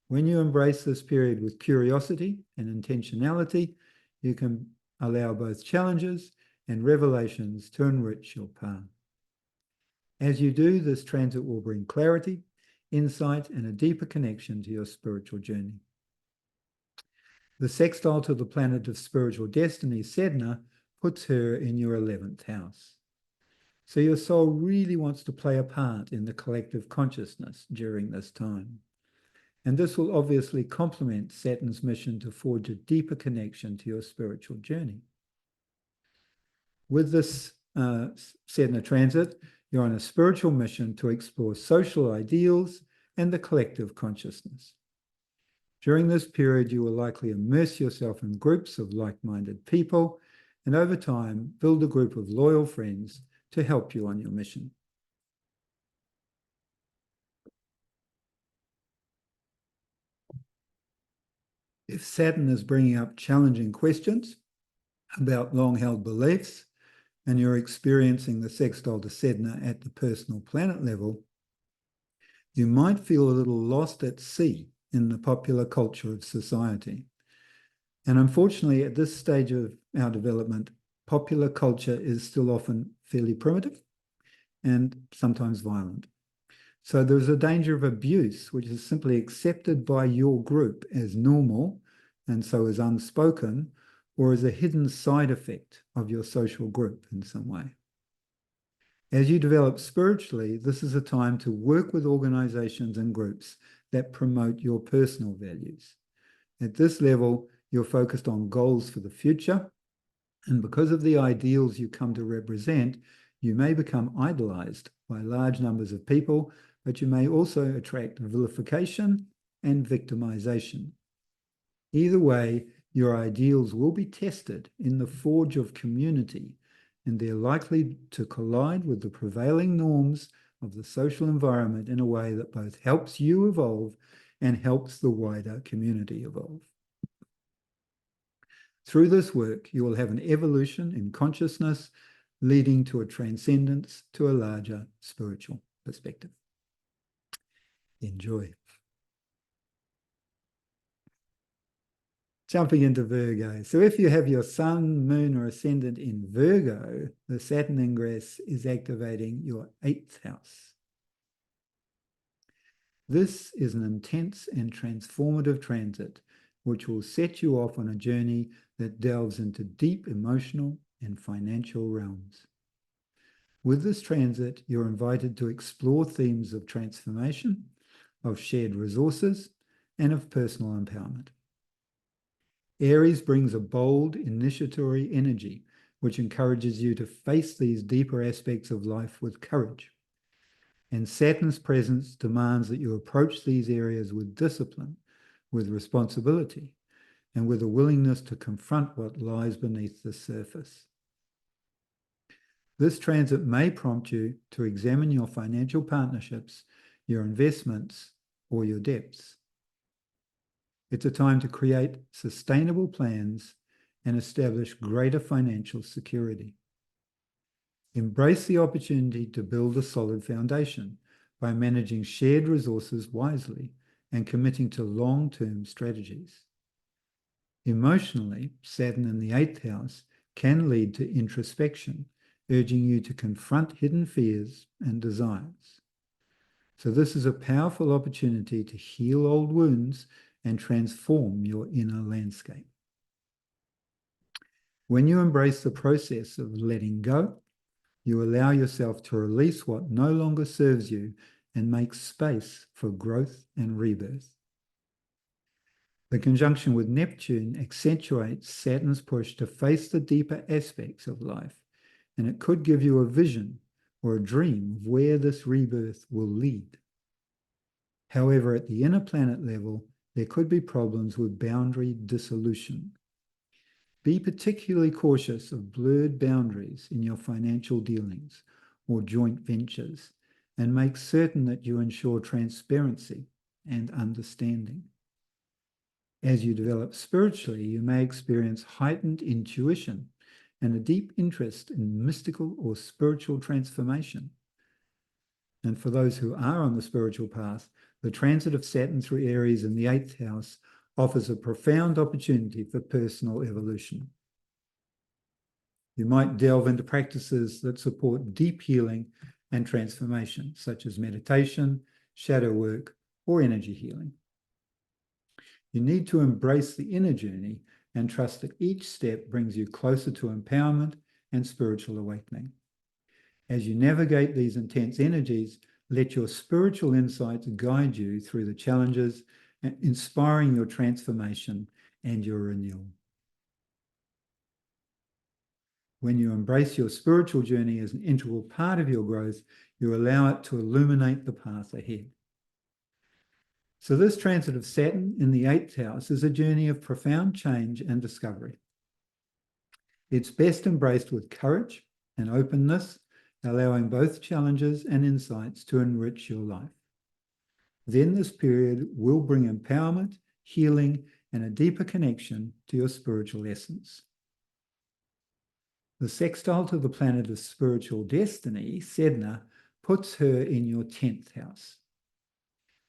When you embrace this period with curiosity and intentionality, you can allow both challenges and revelations to enrich your path. As you do, this transit will bring clarity, insight, and a deeper connection to your spiritual journey. The sextile to the planet of spiritual destiny, Sedna, puts her in your 11th house. So your soul really wants to play a part in the collective consciousness during this time. And this will obviously complement Saturn's mission to forge a deeper connection to your spiritual journey. With this Sedna transit, you're on a spiritual mission to explore social ideals and the collective consciousness. During this period, you will likely immerse yourself in groups of like-minded people, and over time, build a group of loyal friends to help you on your mission. If Saturn is bringing up challenging questions about long-held beliefs, and you're experiencing the sextile to Sedna at the personal planet level, you might feel a little lost at sea in the popular culture of society. And unfortunately, at this stage of our development, popular culture is still often fairly primitive and sometimes violent. So there's a danger of abuse, which is simply accepted by your group as normal and so is unspoken, or as a hidden side effect of your social group in some way. As you develop spiritually, this is a time to work with organizations and groups that promote your personal values. At this level, you're focused on goals for the future, and because of the ideals you come to represent, you may become idolized by large numbers of people, but you may also attract vilification and victimization. Either way, your ideals will be tested in the forge of community, and they're likely to collide with the prevailing norms of the social environment in a way that both helps you evolve and helps the wider community evolve. Through this work, you will have an evolution in consciousness, leading to a transcendence to a larger spiritual perspective. Enjoy. Jumping into Virgo. So if you have your sun, moon, or ascendant in Virgo, the Saturn ingress is activating your 8th house. This is an intense and transformative transit, which will set you off on a journey that delves into deep emotional and financial realms. With this transit, you're invited to explore themes of transformation, of shared resources, and of personal empowerment. Aries brings a bold, initiatory energy, which encourages you to face these deeper aspects of life with courage. And Saturn's presence demands that you approach these areas with discipline, with responsibility, and with a willingness to confront what lies beneath the surface. This transit may prompt you to examine your financial partnerships, your investments, or your debts. It's a time to create sustainable plans and establish greater financial security. Embrace the opportunity to build a solid foundation by managing shared resources wisely and committing to long-term strategies. Emotionally, Saturn in the 8th house can lead to introspection, urging you to confront hidden fears and desires. So this is a powerful opportunity to heal old wounds and transform your inner landscape. When you embrace the process of letting go, you allow yourself to release what no longer serves you and make space for growth and rebirth. The conjunction with Neptune accentuates Saturn's push to face the deeper aspects of life, and it could give you a vision or a dream of where this rebirth will lead. However, at the inner planet level, there could be problems with boundary dissolution. Be particularly cautious of blurred boundaries in your financial dealings or joint ventures, and make certain that you ensure transparency and understanding. As you develop spiritually, you may experience heightened intuition and a deep interest in mystical or spiritual transformation. And for those who are on the spiritual path, the transit of Saturn through Aries in the 8th house offers a profound opportunity for personal evolution. You might delve into practices that support deep healing and transformation, such as meditation, shadow work, or energy healing. You need to embrace the inner journey and trust that each step brings you closer to empowerment and spiritual awakening. As you navigate these intense energies, let your spiritual insights guide you through the challenges, inspiring your transformation and your renewal. When you embrace your spiritual journey as an integral part of your growth, you allow it to illuminate the path ahead. So this transit of Saturn in the 8th house is a journey of profound change and discovery. It's best embraced with courage and openness, allowing both challenges and insights to enrich your life. Then this period will bring empowerment, healing, and a deeper connection to your spiritual essence. The sextile to the planet of spiritual destiny, Sedna, puts her in your 10th house.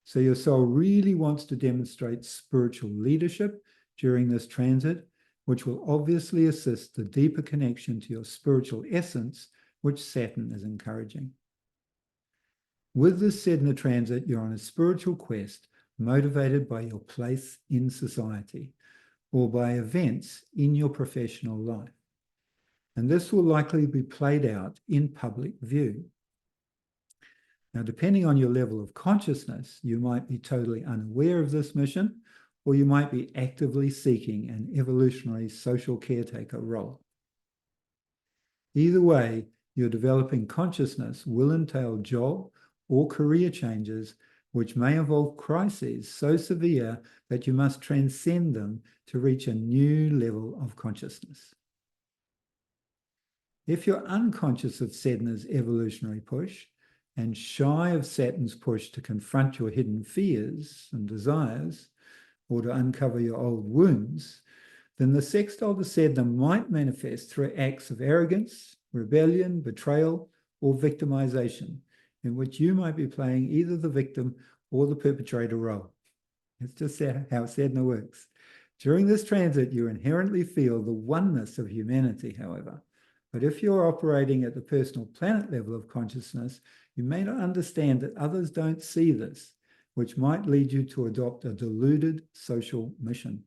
So your soul really wants to demonstrate spiritual leadership during this transit, which will obviously assist the deeper connection to your spiritual essence, which Saturn is encouraging. With this Sedna transit, you're on a spiritual quest motivated by your place in society or by events in your professional life. And this will likely be played out in public view. Now, depending on your level of consciousness, you might be totally unaware of this mission, or you might be actively seeking an evolutionary social caretaker role. Either way, your developing consciousness will entail job or career changes, which may involve crises so severe that you must transcend them to reach a new level of consciousness. If you're unconscious of Sedna's evolutionary push and shy of Saturn's push to confront your hidden fears and desires or to uncover your old wounds, then the sextile to Sedna might manifest through acts of arrogance, rebellion, betrayal, or victimization, in which you might be playing either the victim or the perpetrator role. It's just how Sedna works. During this transit, you inherently feel the oneness of humanity, however. But if you're operating at the personal planet level of consciousness, you may not understand that others don't see this, which might lead you to adopt a deluded social mission.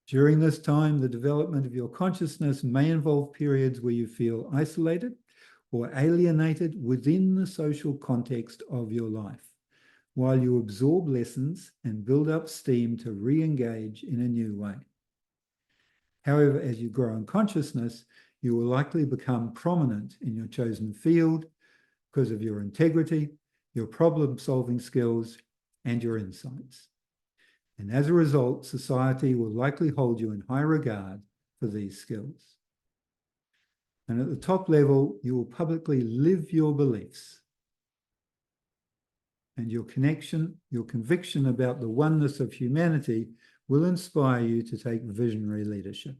During this time, the development of your consciousness may involve periods where you feel isolated or alienated within the social context of your life, while you absorb lessons and build up steam to re-engage in a new way. However, as you grow in consciousness, you will likely become prominent in your chosen field because of your integrity, your problem-solving skills, and your insights. And as a result, society will likely hold you in high regard for these skills. And at the top level, you will publicly live your beliefs. And your conviction about the oneness of humanity will inspire you to take visionary leadership.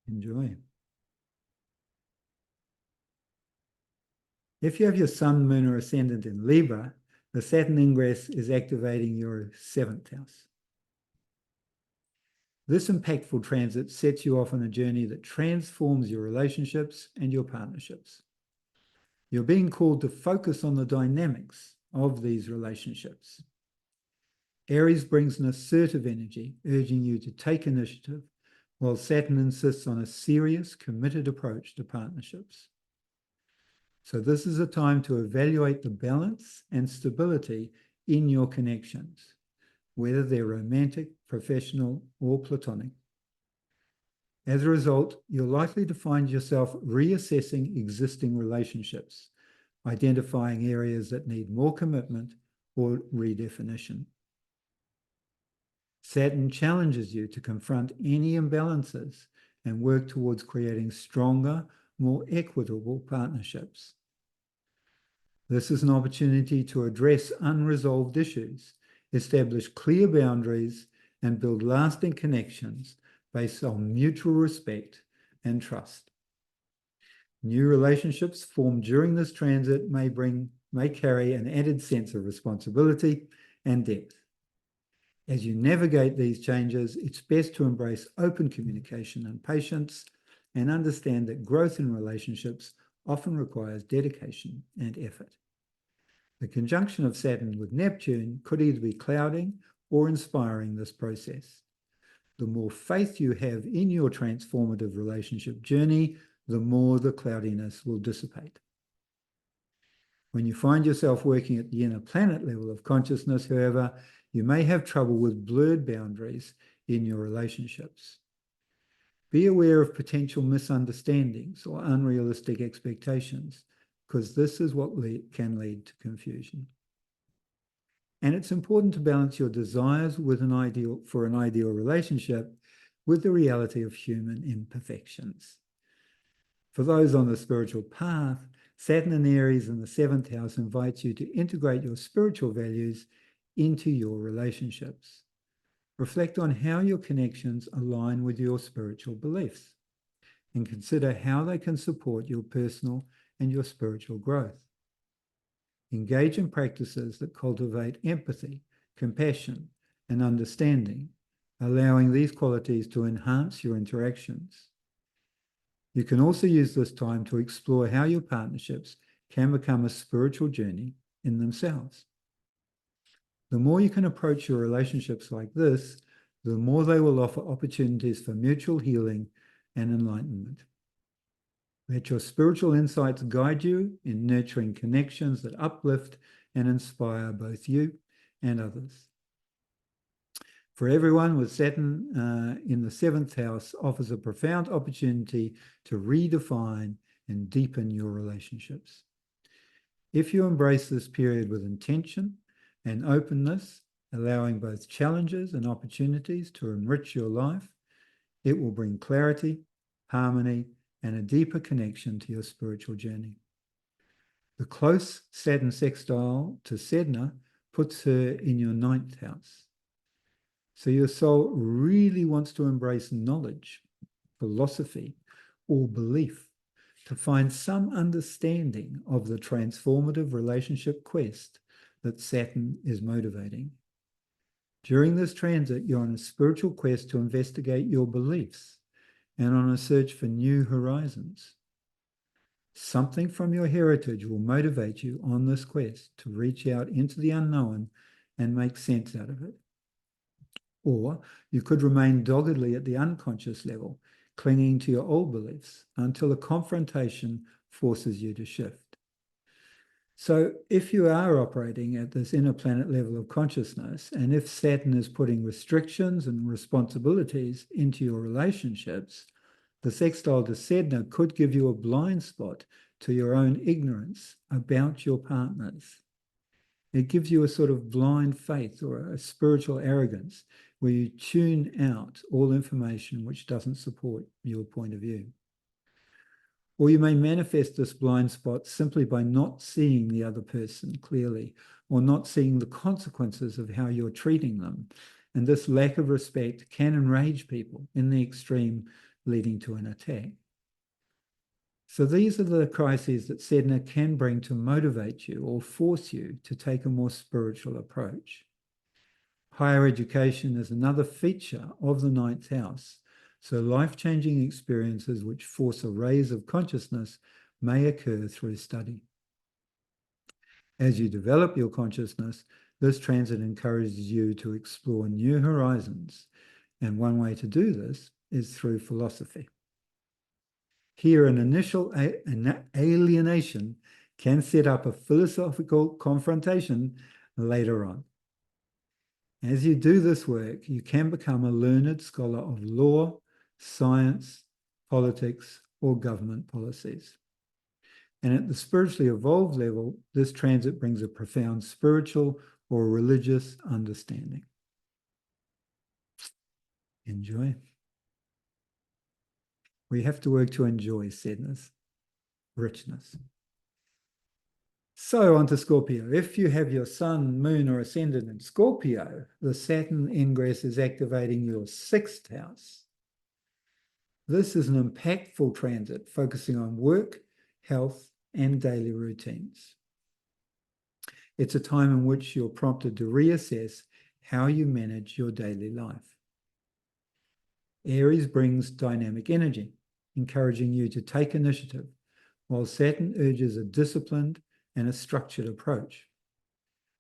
Enjoy. If you have your sun, moon, or ascendant in Libra, the Saturn ingress is activating your 7th house. This impactful transit sets you off on a journey that transforms your relationships and your partnerships. You're being called to focus on the dynamics of these relationships. Aries brings an assertive energy, urging you to take initiative, while Saturn insists on a serious, committed approach to partnerships. So this is a time to evaluate the balance and stability in your connections, whether they're romantic, professional, or platonic. As a result, you're likely to find yourself reassessing existing relationships, identifying areas that need more commitment or redefinition. Saturn challenges you to confront any imbalances and work towards creating stronger, more equitable partnerships. This is an opportunity to address unresolved issues, establish clear boundaries, and build lasting connections based on mutual respect and trust. New relationships formed during this transit may carry an added sense of responsibility and depth. As you navigate these changes, it's best to embrace open communication and patience, and understand that growth in relationships often requires dedication and effort. The conjunction of Saturn with Neptune could either be clouding or inspiring this process. The more faith you have in your transformative relationship journey, the more the cloudiness will dissipate. When you find yourself working at the inner planet level of consciousness, however, you may have trouble with blurred boundaries in your relationships. Be aware of potential misunderstandings or unrealistic expectations, because this is what can lead to confusion. And it's important to balance your desires with an ideal relationship with the reality of human imperfections. For those on the spiritual path, Saturn and Aries in the 7th house invites you to integrate your spiritual values into your relationships. Reflect on how your connections align with your spiritual beliefs, and consider how they can support your personal and your spiritual growth. Engage in practices that cultivate empathy, compassion, and understanding, allowing these qualities to enhance your interactions. You can also use this time to explore how your partnerships can become a spiritual journey in themselves. The more you can approach your relationships like this, the more they will offer opportunities for mutual healing and enlightenment. Let your spiritual insights guide you in nurturing connections that uplift and inspire both you and others. For everyone, with Saturn in the 7th house offers a profound opportunity to redefine and deepen your relationships. If you embrace this period with intention and openness, allowing both challenges and opportunities to enrich your life, it will bring clarity, harmony, and a deeper connection to your spiritual journey. The close Saturn sextile to Sedna puts her in your 9th house. So your soul really wants to embrace knowledge, philosophy, or belief to find some understanding of the transformative relationship quest that Saturn is motivating. During this transit, you're on a spiritual quest to investigate your beliefs and on a search for new horizons. Something from your heritage will motivate you on this quest to reach out into the unknown and make sense out of it. Or you could remain doggedly at the unconscious level, clinging to your old beliefs until a confrontation forces you to shift. So if you are operating at this inner planet level of consciousness, and if Saturn is putting restrictions and responsibilities into your relationships, the sextile to Sedna could give you a blind spot to your own ignorance about your partners. It gives you a sort of blind faith or a spiritual arrogance where you tune out all information which doesn't support your point of view. Or you may manifest this blind spot simply by not seeing the other person clearly, or not seeing the consequences of how you're treating them. And this lack of respect can enrage people in the extreme, leading to an attack. So these are the crises that Sedna can bring to motivate you or force you to take a more spiritual approach. Higher education is another feature of the 9th house. So life-changing experiences which force a raise of consciousness may occur through study. As you develop your consciousness, this transit encourages you to explore new horizons. And one way to do this is through philosophy. Here, an initial alienation can set up a philosophical confrontation later on. As you do this work, you can become a learned scholar of law, science, politics, or government policies. And at the spiritually evolved level, this transit brings a profound spiritual or religious understanding. Enjoy. We have to work to enjoy Sedna's richness. So on to Scorpio. If you have your sun, moon, or ascendant in Scorpio, the Saturn ingress is activating your sixth house. This is an impactful transit focusing on work, health, and daily routines. It's a time in which you're prompted to reassess how you manage your daily life. Aries brings dynamic energy, encouraging you to take initiative, while Saturn urges a disciplined and a structured approach.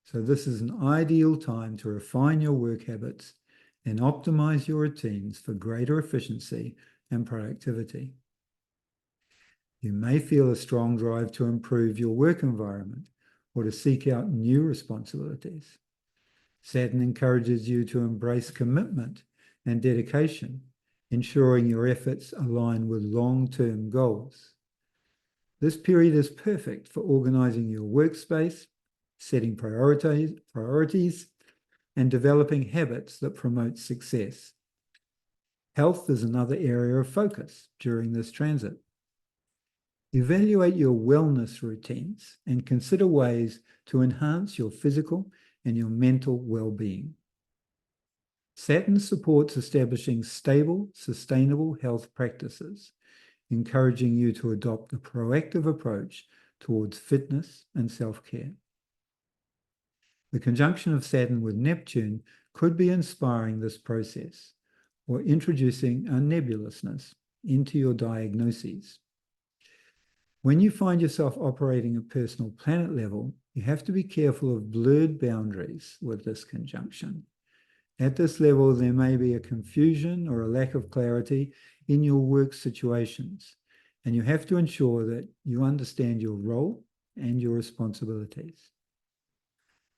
So this is an ideal time to refine your work habits and optimize your routines for greater efficiency and productivity. You may feel a strong drive to improve your work environment or to seek out new responsibilities. Saturn encourages you to embrace commitment and dedication, ensuring your efforts align with long-term goals. This period is perfect for organizing your workspace, setting priorities, and developing habits that promote success. Health is another area of focus during this transit. Evaluate your wellness routines and consider ways to enhance your physical and your mental well-being. Saturn supports establishing stable, sustainable health practices, encouraging you to adopt a proactive approach towards fitness and self-care. The conjunction of Saturn with Neptune could be inspiring this process or introducing a nebulousness into your diagnoses. When you find yourself operating at personal planet level, you have to be careful of blurred boundaries with this conjunction. At this level, there may be a confusion or a lack of clarity in your work situations, and you have to ensure that you understand your role and your responsibilities.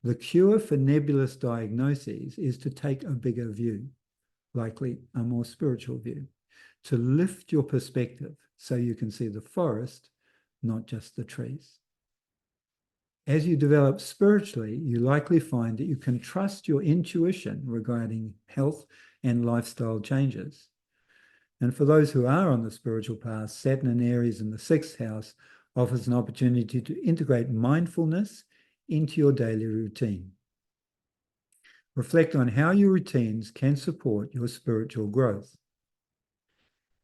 The cure for nebulous diagnoses is to take a bigger view, likely a more spiritual view, to lift your perspective so you can see the forest, not just the trees. As you develop spiritually, you likely find that you can trust your intuition regarding health and lifestyle changes. And for those who are on the spiritual path, Saturn and Aries in the sixth house offers an opportunity to integrate mindfulness into your daily routine. Reflect on how your routines can support your spiritual growth.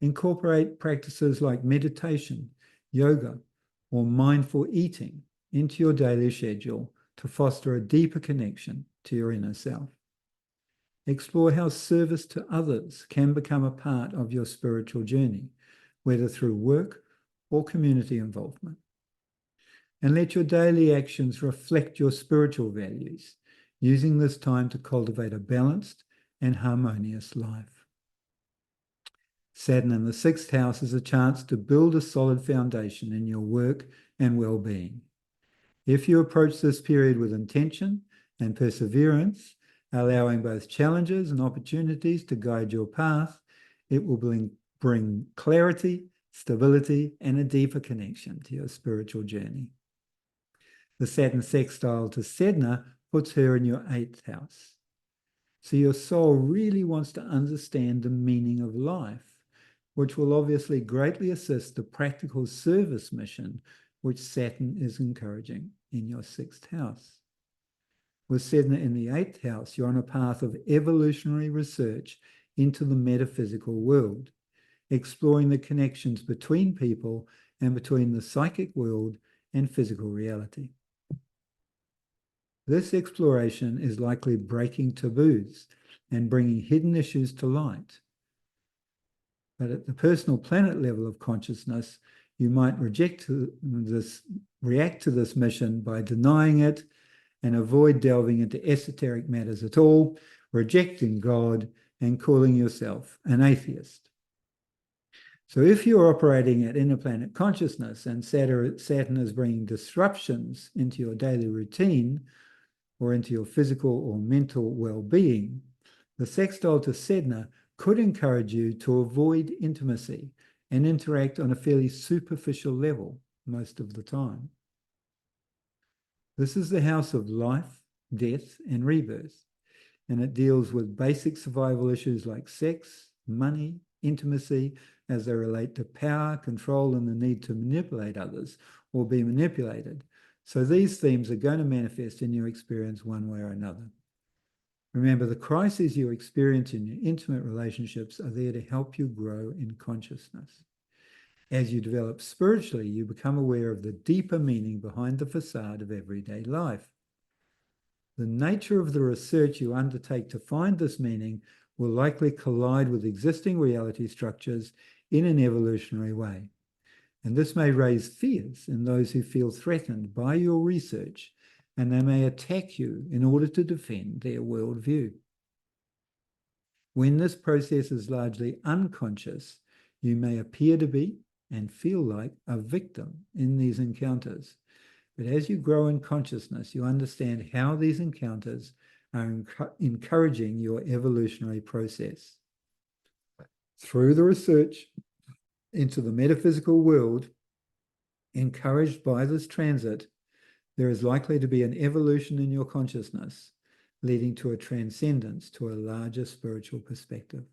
Incorporate practices like meditation, yoga, or mindful eating into your daily schedule to foster a deeper connection to your inner self. Explore how service to others can become a part of your spiritual journey, whether through work or community involvement. And let your daily actions reflect your spiritual values, using this time to cultivate a balanced and harmonious life. Saturn in the sixth house is a chance to build a solid foundation in your work and well-being. If you approach this period with intention and perseverance, allowing both challenges and opportunities to guide your path, it will bring clarity, stability, and a deeper connection to your spiritual journey. The Saturn sextile to Sedna puts her in your eighth house. So your soul really wants to understand the meaning of life, which will obviously greatly assist the practical service mission which Saturn is encouraging in your sixth house. With Sedna in the eighth house, you're on a path of evolutionary research into the metaphysical world, exploring the connections between people and between the psychic world and physical reality. This exploration is likely breaking taboos and bringing hidden issues to light. But at the personal planet level of consciousness, you might react to this mission by denying it and avoid delving into esoteric matters at all, rejecting God and calling yourself an atheist. So if you're operating at inner planet consciousness and Saturn is bringing disruptions into your daily routine or into your physical or mental well-being, the sextile to Sedna could encourage you to avoid intimacy and interact on a fairly superficial level most of the time. This is the house of life, death, and rebirth, and it deals with basic survival issues like sex, money, intimacy, as they relate to power, control, and the need to manipulate others or be manipulated. So these themes are going to manifest in your experience one way or another. Remember, the crises you experience in your intimate relationships are there to help you grow in consciousness. As you develop spiritually, you become aware of the deeper meaning behind the facade of everyday life. The nature of the research you undertake to find this meaning will likely collide with existing reality structures in an evolutionary way. And this may raise fears in those who feel threatened by your research, and they may attack you in order to defend their worldview. When this process is largely unconscious, you may appear to be and feel like a victim in these encounters. But as you grow in consciousness, you understand how these encounters are encouraging your evolutionary process. Through the research into the metaphysical world, encouraged by this transit, there is likely to be an evolution in your consciousness, leading to a transcendence to a larger spiritual perspective.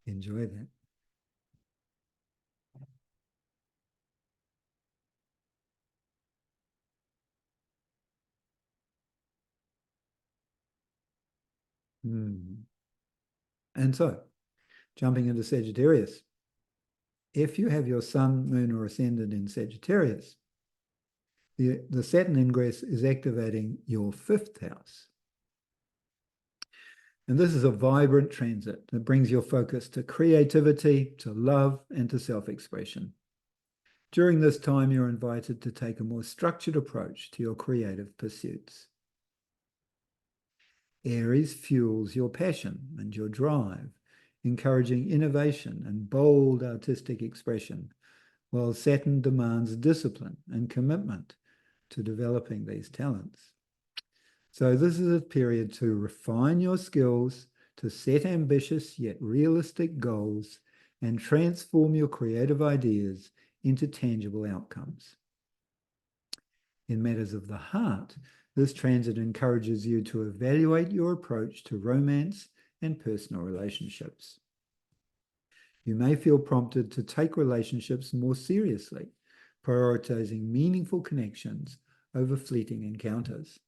Enjoy that. And so, jumping into Sagittarius, if you have your sun, moon, or ascendant in Sagittarius, the Saturn ingress is activating your fifth house. And this is a vibrant transit that brings your focus to creativity, to love, and to self-expression. During this time, you're invited to take a more structured approach to your creative pursuits. Aries fuels your passion and your drive, encouraging innovation and bold artistic expression, while Saturn demands discipline and commitment to developing these talents. So this is a period to refine your skills, to set ambitious yet realistic goals, and transform your creative ideas into tangible outcomes. In matters of the heart, this transit encourages you to evaluate your approach to romance and personal relationships. You may feel prompted to take relationships more seriously, prioritizing meaningful connections over fleeting encounters.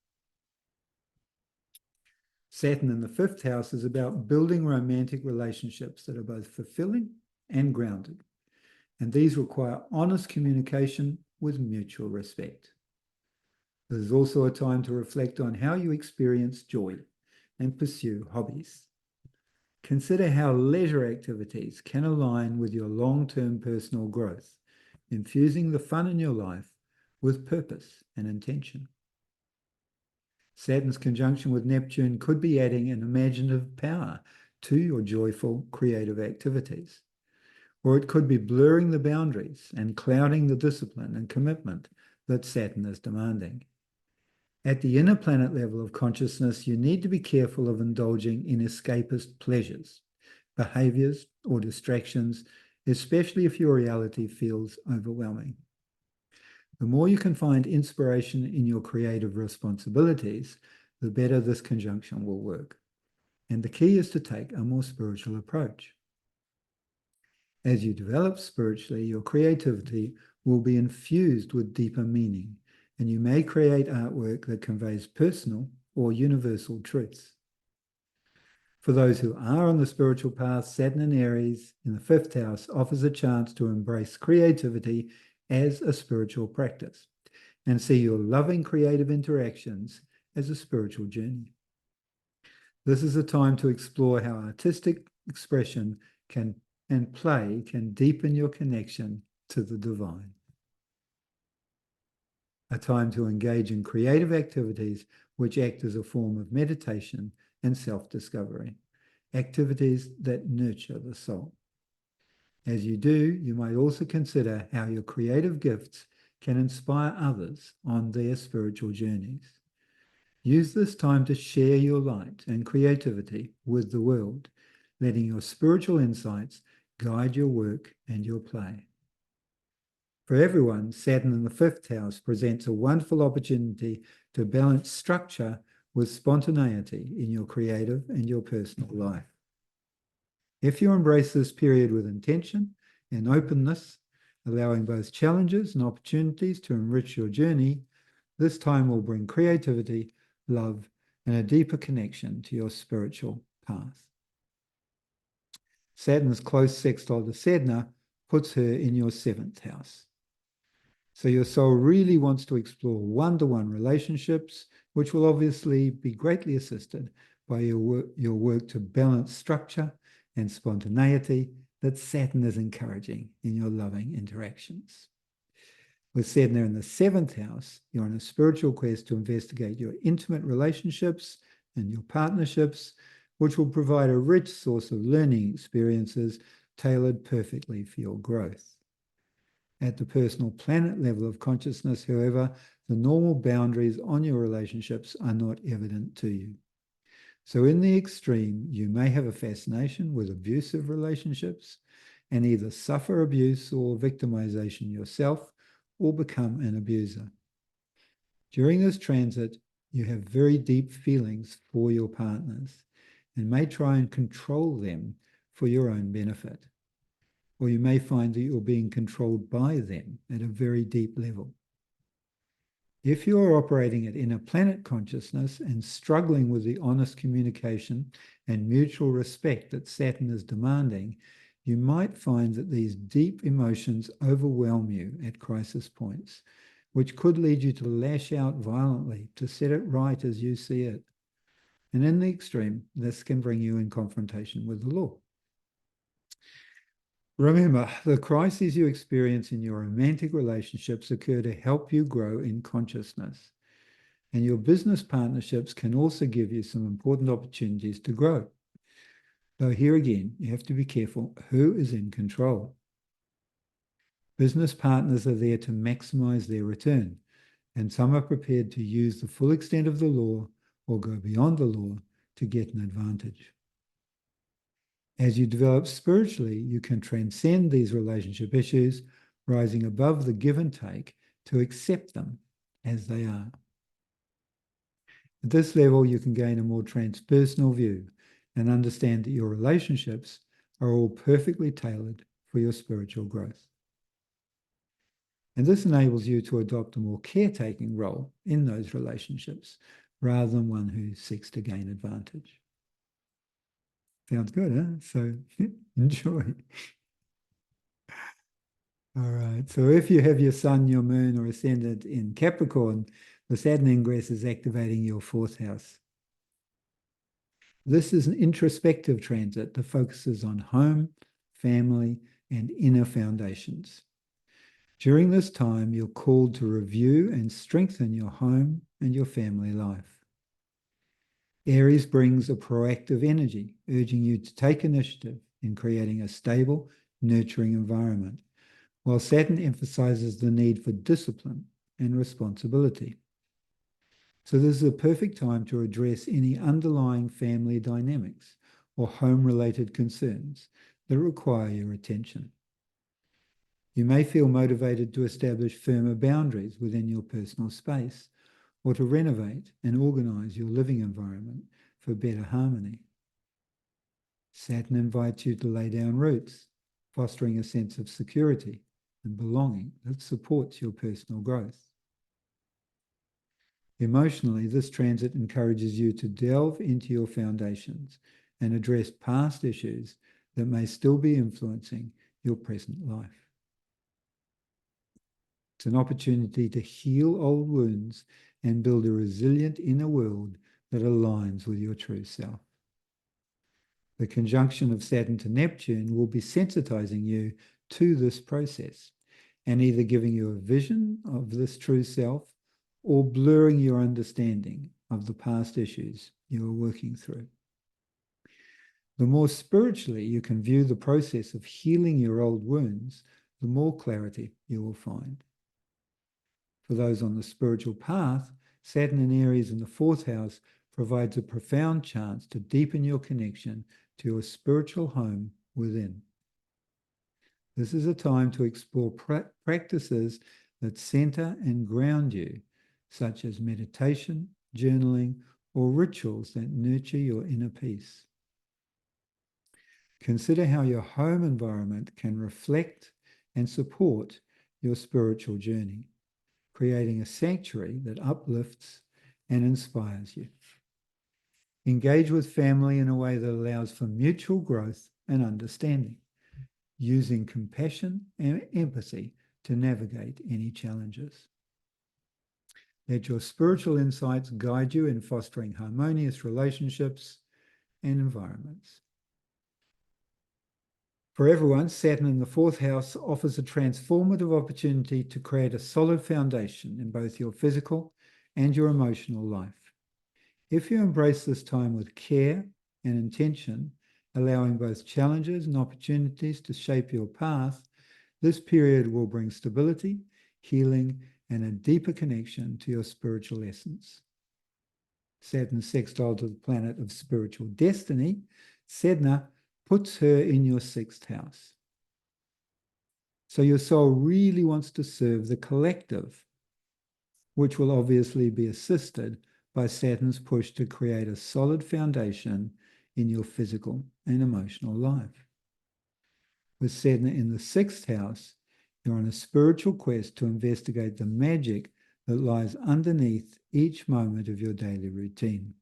Saturn in the fifth house is about building romantic relationships that are both fulfilling and grounded, and these require honest communication with mutual respect. This is also a time to reflect on how you experience joy and pursue hobbies. Consider how leisure activities can align with your long-term personal growth, infusing the fun in your life with purpose and intention. Saturn's conjunction with Neptune could be adding an imaginative power to your joyful creative activities, or it could be blurring the boundaries and clouding the discipline and commitment that Saturn is demanding. At the inner planet level of consciousness, you need to be careful of indulging in escapist pleasures, behaviors, or distractions, especially if your reality feels overwhelming. The more you can find inspiration in your creative responsibilities, the better this conjunction will work. And the key is to take a more spiritual approach. As you develop spiritually, your creativity will be infused with deeper meaning, and you may create artwork that conveys personal or universal truths. For those who are on the spiritual path, Saturn in Aries in the fifth house offers a chance to embrace creativity as a spiritual practice and see your loving creative interactions as a spiritual journey. This is a time to explore how artistic expression and play can deepen your connection to the divine. A time to engage in creative activities which act as a form of meditation and self-discovery, activities that nurture the soul. As you do, you might also consider how your creative gifts can inspire others on their spiritual journeys. Use this time to share your light and creativity with the world, letting your spiritual insights guide your work and your play. For everyone, Saturn in the fifth house presents a wonderful opportunity to balance structure with spontaneity in your creative and your personal life. If you embrace this period with intention and openness, allowing both challenges and opportunities to enrich your journey, this time will bring creativity, love, and a deeper connection to your spiritual path. Saturn's close sextile to Sedna puts her in your seventh house. So your soul really wants to explore one-to-one relationships, which will obviously be greatly assisted by your work to balance structure and spontaneity that Saturn is encouraging in your loving interactions. With Sedna in the seventh house, you're on a spiritual quest to investigate your intimate relationships and your partnerships, which will provide a rich source of learning experiences tailored perfectly for your growth. At the personal planet level of consciousness, however, the normal boundaries on your relationships are not evident to you. So in the extreme, you may have a fascination with abusive relationships and either suffer abuse or victimization yourself or become an abuser. During this transit, you have very deep feelings for your partners and may try and control them for your own benefit. Or you may find that you're being controlled by them at a very deep level. If you're operating at inner planet consciousness and struggling with the honest communication and mutual respect that Saturn is demanding, you might find that these deep emotions overwhelm you at crisis points, which could lead you to lash out violently to set it right as you see it. And in the extreme, this can bring you in confrontation with the law. Remember, the crises you experience in your romantic relationships occur to help you grow in consciousness. And your business partnerships can also give you some important opportunities to grow. Though here again, you have to be careful who is in control. Business partners are there to maximize their return, and some are prepared to use the full extent of the law or go beyond the law to get an advantage. As you develop spiritually, you can transcend these relationship issues, rising above the give and take to accept them as they are. At this level, you can gain a more transpersonal view and understand that your relationships are all perfectly tailored for your spiritual growth. And this enables you to adopt a more caretaking role in those relationships rather than one who seeks to gain advantage. Sounds good, huh? So enjoy. All right. So if you have your sun, your moon, or ascendant in Capricorn, the Saturn ingress is activating your fourth house. This is an introspective transit that focuses on home, family, and inner foundations. During this time, you're called to review and strengthen your home and your family life. Aries brings a proactive energy, urging you to take initiative in creating a stable, nurturing environment, while Saturn emphasizes the need for discipline and responsibility. So this is a perfect time to address any underlying family dynamics or home-related concerns that require your attention. You may feel motivated to establish firmer boundaries within your personal space, or to renovate and organize your living environment for better harmony. Saturn invites you to lay down roots, fostering a sense of security and belonging that supports your personal growth. Emotionally, this transit encourages you to delve into your foundations and address past issues that may still be influencing your present life. It's an opportunity to heal old wounds and build a resilient inner world that aligns with your true self. The conjunction of Saturn to Neptune will be sensitizing you to this process and either giving you a vision of this true self or blurring your understanding of the past issues you are working through. The more spiritually you can view the process of healing your old wounds, the more clarity you will find. For those on the spiritual path, Saturn in Aries in the fourth house provides a profound chance to deepen your connection to your spiritual home within. This is a time to explore practices that center and ground you, such as meditation, journaling, or rituals that nurture your inner peace. Consider how your home environment can reflect and support your spiritual journey, creating a sanctuary that uplifts and inspires you. Engage with family in a way that allows for mutual growth and understanding, using compassion and empathy to navigate any challenges. Let your spiritual insights guide you in fostering harmonious relationships and environments. For everyone, Saturn in the fourth house offers a transformative opportunity to create a solid foundation in both your physical and your emotional life. If you embrace this time with care and intention, allowing both challenges and opportunities to shape your path, this period will bring stability, healing, and a deeper connection to your spiritual essence. Saturn sextile to the planet of spiritual destiny, Sedna, puts her in your sixth house. So your soul really wants to serve the collective, which will obviously be assisted by Saturn's push to create a solid foundation in your physical and emotional life. With Sedna in the sixth house, you're on a spiritual quest to investigate the magic that lies underneath each moment of your daily routine.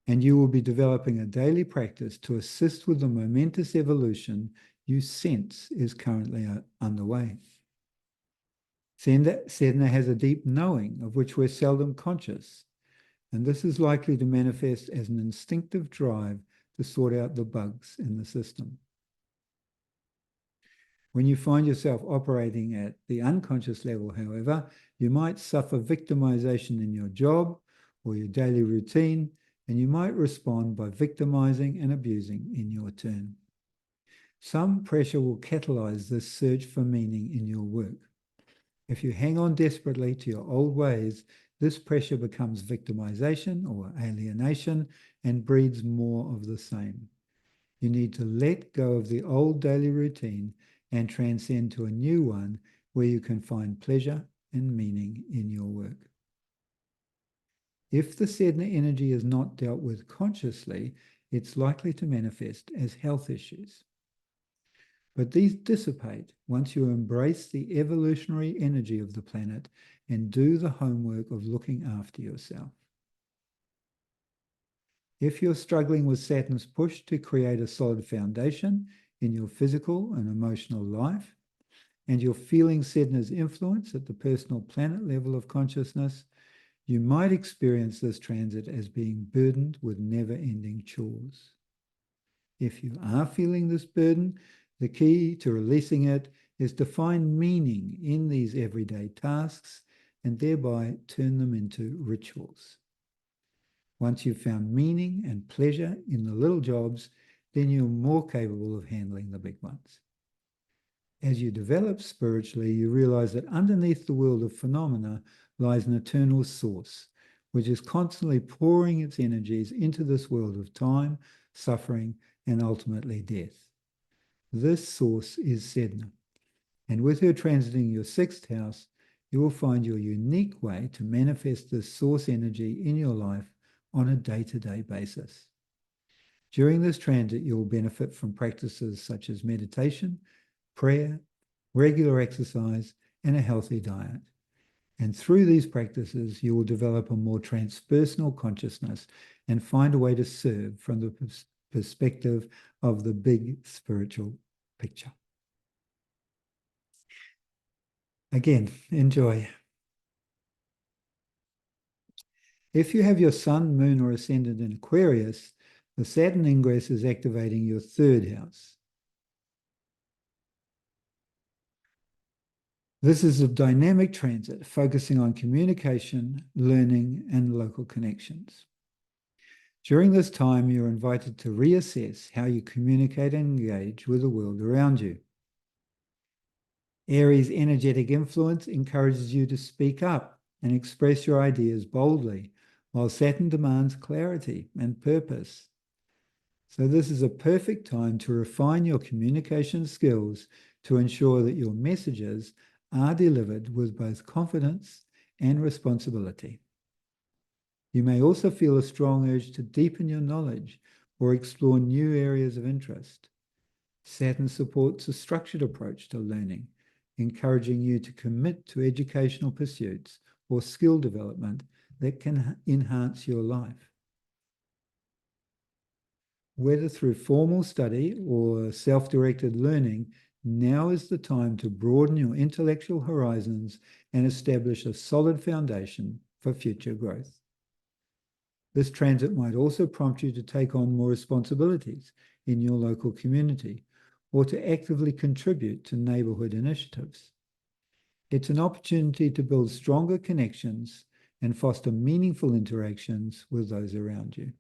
And you will be developing a daily practice to assist with the momentous evolution you sense is currently underway. Sedna has a deep knowing of which we're seldom conscious, and this is likely to manifest as an instinctive drive to sort out the bugs in the system. When you find yourself operating at the unconscious level, however, you might suffer victimization in your job or your daily routine, and you might respond by victimizing and abusing in your turn. Some pressure will catalyze this search for meaning in your work. If you hang on desperately to your old ways, this pressure becomes victimization or alienation and breeds more of the same. You need to let go of the old daily routine and transcend to a new one where you can find pleasure and meaning in your work. If the Sedna energy is not dealt with consciously, it's likely to manifest as health issues. But these dissipate once you embrace the evolutionary energy of the planet and do the homework of looking after yourself. If you're struggling with Saturn's push to create a solid foundation in your physical and emotional life, and you're feeling Sedna's influence at the personal planet level of consciousness, you might experience this transit as being burdened with never-ending chores. If you are feeling this burden, the key to releasing it is to find meaning in these everyday tasks and thereby turn them into rituals. Once you've found meaning and pleasure in the little jobs, then you're more capable of handling the big ones. As you develop spiritually, you realize that underneath the world of phenomena lies an eternal source, which is constantly pouring its energies into this world of time, suffering, and ultimately death. This source is Sedna, and with her transiting your sixth house, you will find your unique way to manifest this source energy in your life on a day-to-day basis. During this transit, you will benefit from practices such as meditation, prayer, regular exercise, and a healthy diet. And through these practices, you will develop a more transpersonal consciousness and find a way to serve from the perspective of the big spiritual picture. Again, enjoy. If you have your sun, moon, or ascendant in Aquarius, the Saturn ingress is activating your third house. This is a dynamic transit focusing on communication, learning, and local connections. During this time, you're invited to reassess how you communicate and engage with the world around you. Aries' energetic influence encourages you to speak up and express your ideas boldly, while Saturn demands clarity and purpose. So this is a perfect time to refine your communication skills to ensure that your messages are delivered with both confidence and responsibility. You may also feel a strong urge to deepen your knowledge or explore new areas of interest. Saturn supports a structured approach to learning, encouraging you to commit to educational pursuits or skill development that can enhance your life. Whether through formal study or self-directed learning, now is the time to broaden your intellectual horizons and establish a solid foundation for future growth. This transit might also prompt you to take on more responsibilities in your local community or to actively contribute to neighborhood initiatives. It's an opportunity to build stronger connections and foster meaningful interactions with those around you.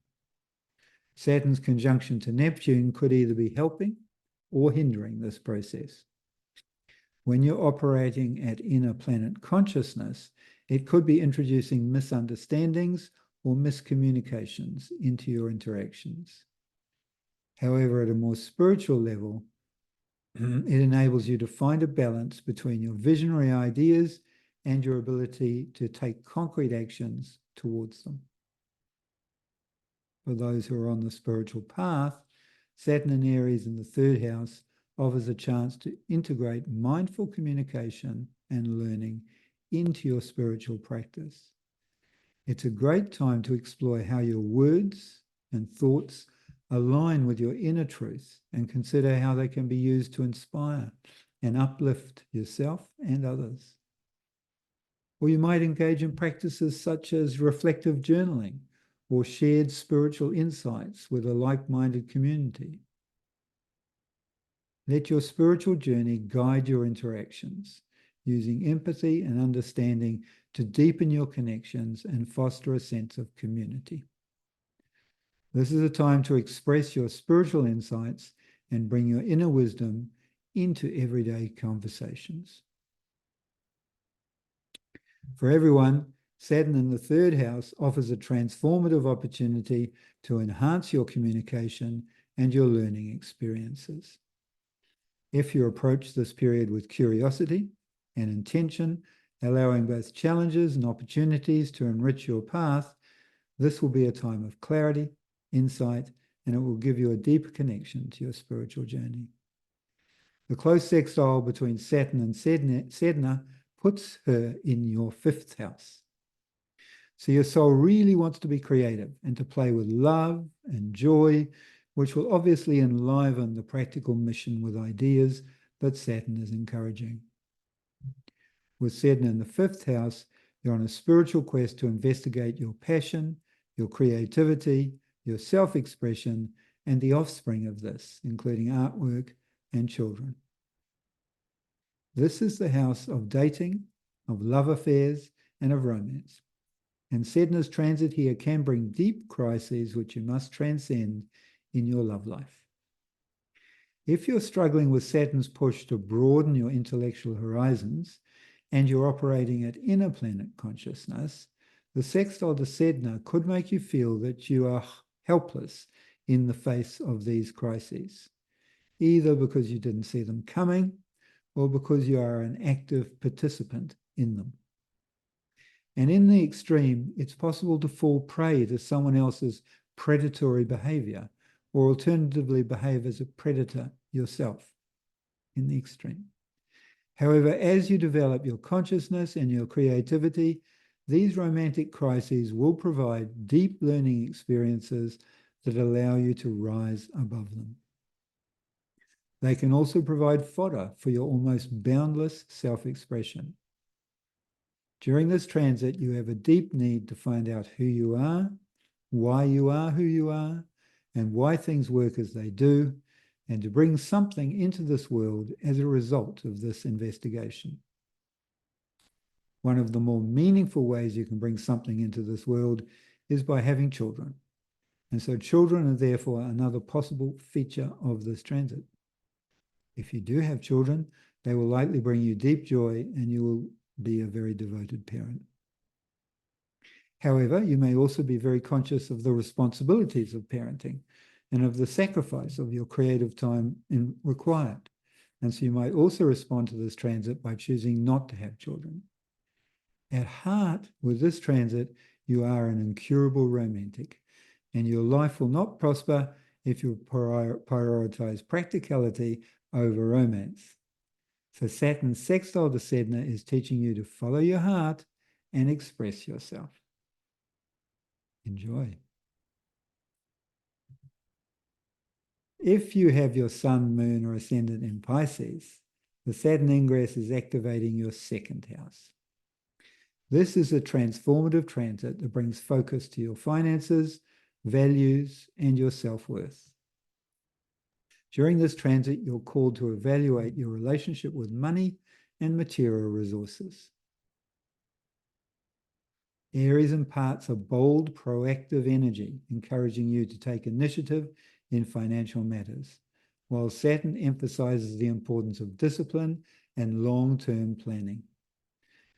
Saturn's conjunction to Neptune could either be helping or hindering this process. When you're operating at inner planet consciousness, it could be introducing misunderstandings or miscommunications into your interactions. However, at a more spiritual level, it enables you to find a balance between your visionary ideas and your ability to take concrete actions towards them. For those who are on the spiritual path, Saturn in Aries in the third house offers a chance to integrate mindful communication and learning into your spiritual practice. It's a great time to explore how your words and thoughts align with your inner truth and consider how they can be used to inspire and uplift yourself and others. Or you might engage in practices such as reflective journaling or shared spiritual insights with a like-minded community. Let your spiritual journey guide your interactions, using empathy and understanding to deepen your connections and foster a sense of community. This is a time to express your spiritual insights and bring your inner wisdom into everyday conversations. For everyone, Saturn in the third house offers a transformative opportunity to enhance your communication and your learning experiences. If you approach this period with curiosity and intention, allowing both challenges and opportunities to enrich your path, this will be a time of clarity, insight, and it will give you a deeper connection to your spiritual journey. The close sextile between Saturn and Sedna puts her in your fifth house. So your soul really wants to be creative and to play with love and joy, which will obviously enliven the practical mission with ideas that Saturn is encouraging. With Sedna in the fifth house, you're on a spiritual quest to investigate your passion, your creativity, your self-expression, and the offspring of this, including artwork and children. This is the house of dating, of love affairs, and of romance. And Sedna's transit here can bring deep crises which you must transcend in your love life. If you're struggling with Saturn's push to broaden your intellectual horizons and you're operating at inner planet consciousness, the sextile to Sedna could make you feel that you are helpless in the face of these crises, either because you didn't see them coming or because you are an active participant in them. And in the extreme, it's possible to fall prey to someone else's predatory behavior, or alternatively behave as a predator yourself in the extreme. However, as you develop your consciousness and your creativity, these romantic crises will provide deep learning experiences that allow you to rise above them. They can also provide fodder for your almost boundless self-expression. During this transit, you have a deep need to find out who you are who you are, and why things work as they do, and to bring something into this world as a result of this investigation. One of the more meaningful ways you can bring something into this world is by having children. And so children are therefore another possible feature of this transit. If you do have children, they will likely bring you deep joy and you will be a very devoted parent. However, you may also be very conscious of the responsibilities of parenting and of the sacrifice of your creative time required. And so you might also respond to this transit by choosing not to have children. At heart, with this transit, you are an incurable romantic, and your life will not prosper if you prioritize practicality over romance. So Saturn's sextile to Sedna is teaching you to follow your heart and express yourself. Enjoy. If you have your sun, moon, or ascendant in Pisces, the Saturn ingress is activating your second house. This is a transformative transit that brings focus to your finances, values, and your self-worth. During this transit, you're called to evaluate your relationship with money and material resources. Aries imparts a bold, proactive energy, encouraging you to take initiative in financial matters, while Saturn emphasizes the importance of discipline and long-term planning.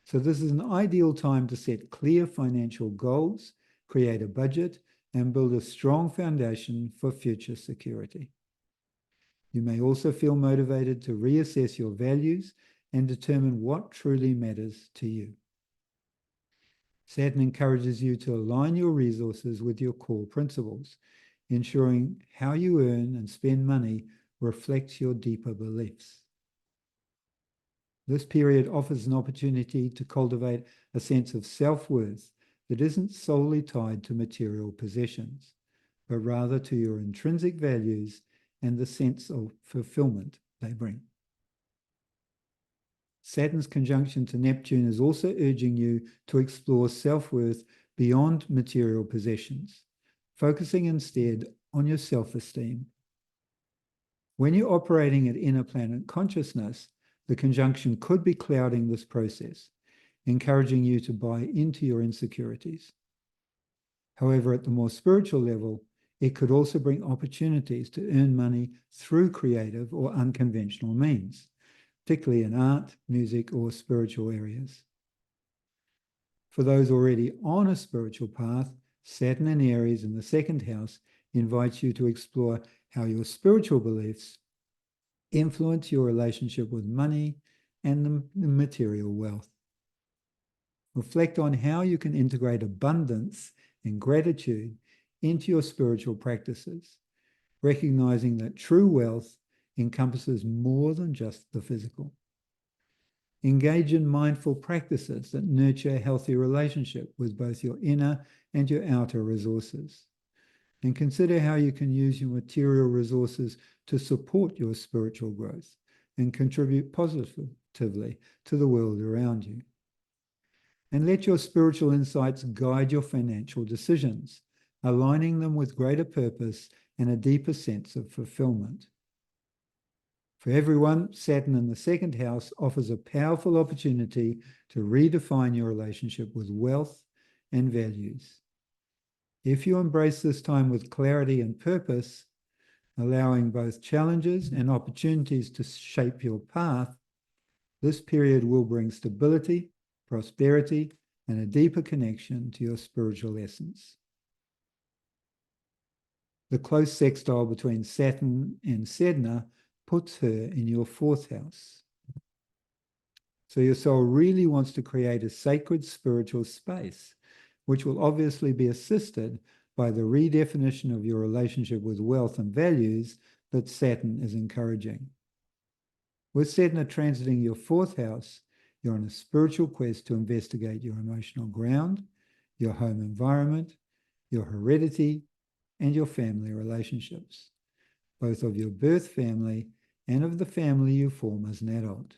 So this is an ideal time to set clear financial goals, create a budget, and build a strong foundation for future security. You may also feel motivated to reassess your values and determine what truly matters to you. Saturn encourages you to align your resources with your core principles, ensuring how you earn and spend money reflects your deeper beliefs. This period offers an opportunity to cultivate a sense of self-worth that isn't solely tied to material possessions, but rather to your intrinsic values and the sense of fulfillment they bring. Saturn's conjunction to Neptune is also urging you to explore self-worth beyond material possessions, focusing instead on your self-esteem. When you're operating at inner planet consciousness, the conjunction could be clouding this process, encouraging you to buy into your insecurities. However, at the more spiritual level, it could also bring opportunities to earn money through creative or unconventional means, particularly in art, music, or spiritual areas. For those already on a spiritual path, Saturn and Aries in the second house invites you to explore how your spiritual beliefs influence your relationship with money and the material wealth. Reflect on how you can integrate abundance and gratitude into your spiritual practices, recognizing that true wealth encompasses more than just the physical. Engage in mindful practices that nurture a healthy relationship with both your inner and your outer resources. And consider how you can use your material resources to support your spiritual growth and contribute positively to the world around you. And let your spiritual insights guide your financial decisions, aligning them with greater purpose and a deeper sense of fulfillment. For everyone, Saturn in the second house offers a powerful opportunity to redefine your relationship with wealth and values. If you embrace this time with clarity and purpose, allowing both challenges and opportunities to shape your path, this period will bring stability, prosperity, and a deeper connection to your spiritual essence. The close sextile between Saturn and Sedna puts her in your fourth house. So your soul really wants to create a sacred spiritual space, which will obviously be assisted by the redefinition of your relationship with wealth and values that Saturn is encouraging. With Sedna transiting your fourth house, you're on a spiritual quest to investigate your emotional ground, your home environment, your heredity, and your family relationships, both of your birth family and of the family you form as an adult.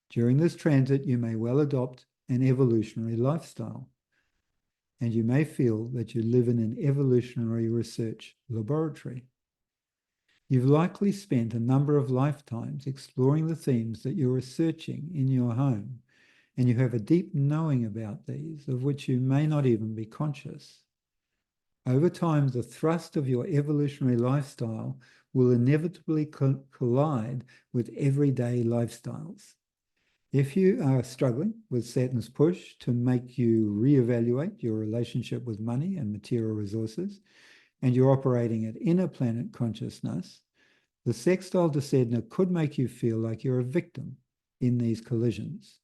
During this transit, you may well adopt an evolutionary lifestyle, and you may feel that you live in an evolutionary research laboratory. You've likely spent a number of lifetimes exploring the themes that you're researching in your home, and you have a deep knowing about these, of which you may not even be conscious. Over time, the thrust of your evolutionary lifestyle will inevitably collide with everyday lifestyles. If you are struggling with Saturn's push to make you reevaluate your relationship with money and material resources, and you're operating at inner planet consciousness, the sextile to Sedna could make you feel like you're a victim in these collisions.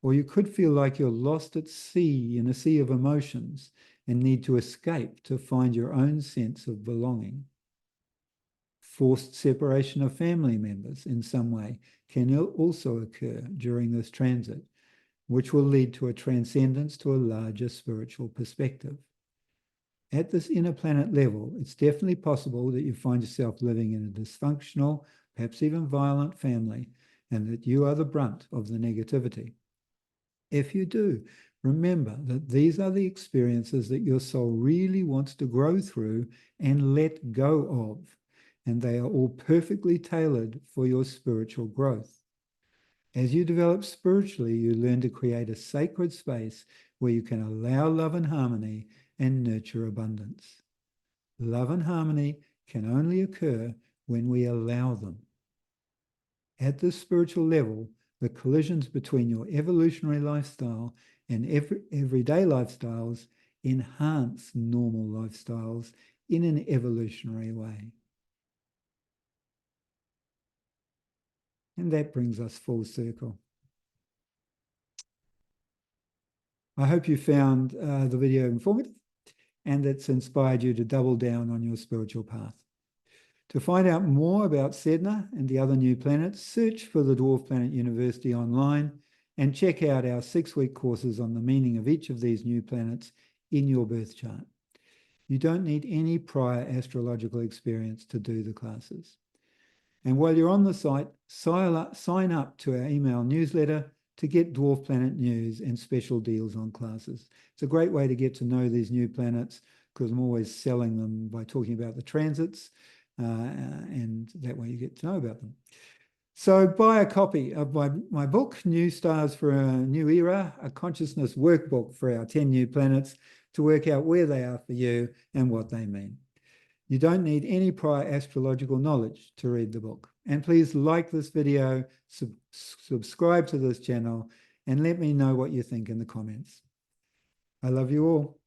Or you could feel like you're lost at sea in a sea of emotions and need to escape to find your own sense of belonging. Forced separation of family members in some way can also occur during this transit, which will lead to a transcendence to a larger spiritual perspective. At this inner planet level, it's definitely possible that you find yourself living in a dysfunctional, perhaps even violent family, and that you are the brunt of the negativity. If you do, remember that these are the experiences that your soul really wants to grow through and let go of, and they are all perfectly tailored for your spiritual growth. As you develop spiritually, you learn to create a sacred space where you can allow love and harmony and nurture abundance. Love and harmony can only occur when we allow them. At this spiritual level, the collisions between your evolutionary lifestyle and everyday lifestyles enhance normal lifestyles in an evolutionary way. And that brings us full circle. I hope you found the video informative and it's inspired you to double down on your spiritual path. To find out more about Sedna and the other new planets, search for the Dwarf Planet University online and check out our 6-week courses on the meaning of each of these new planets in your birth chart. You don't need any prior astrological experience to do the classes. And while you're on the site, sign up to our email newsletter to get Dwarf Planet news and special deals on classes. It's a great way to get to know these new planets because I'm always selling them by talking about the transits, and that way you get to know about them. So buy a copy of my book, New Stars for a New Era, a consciousness workbook for our 10 new planets to work out where they are for you and what they mean. You don't need any prior astrological knowledge to read the book. And please like this video, subscribe to this channel, and let me know what you think in the comments. I love you all.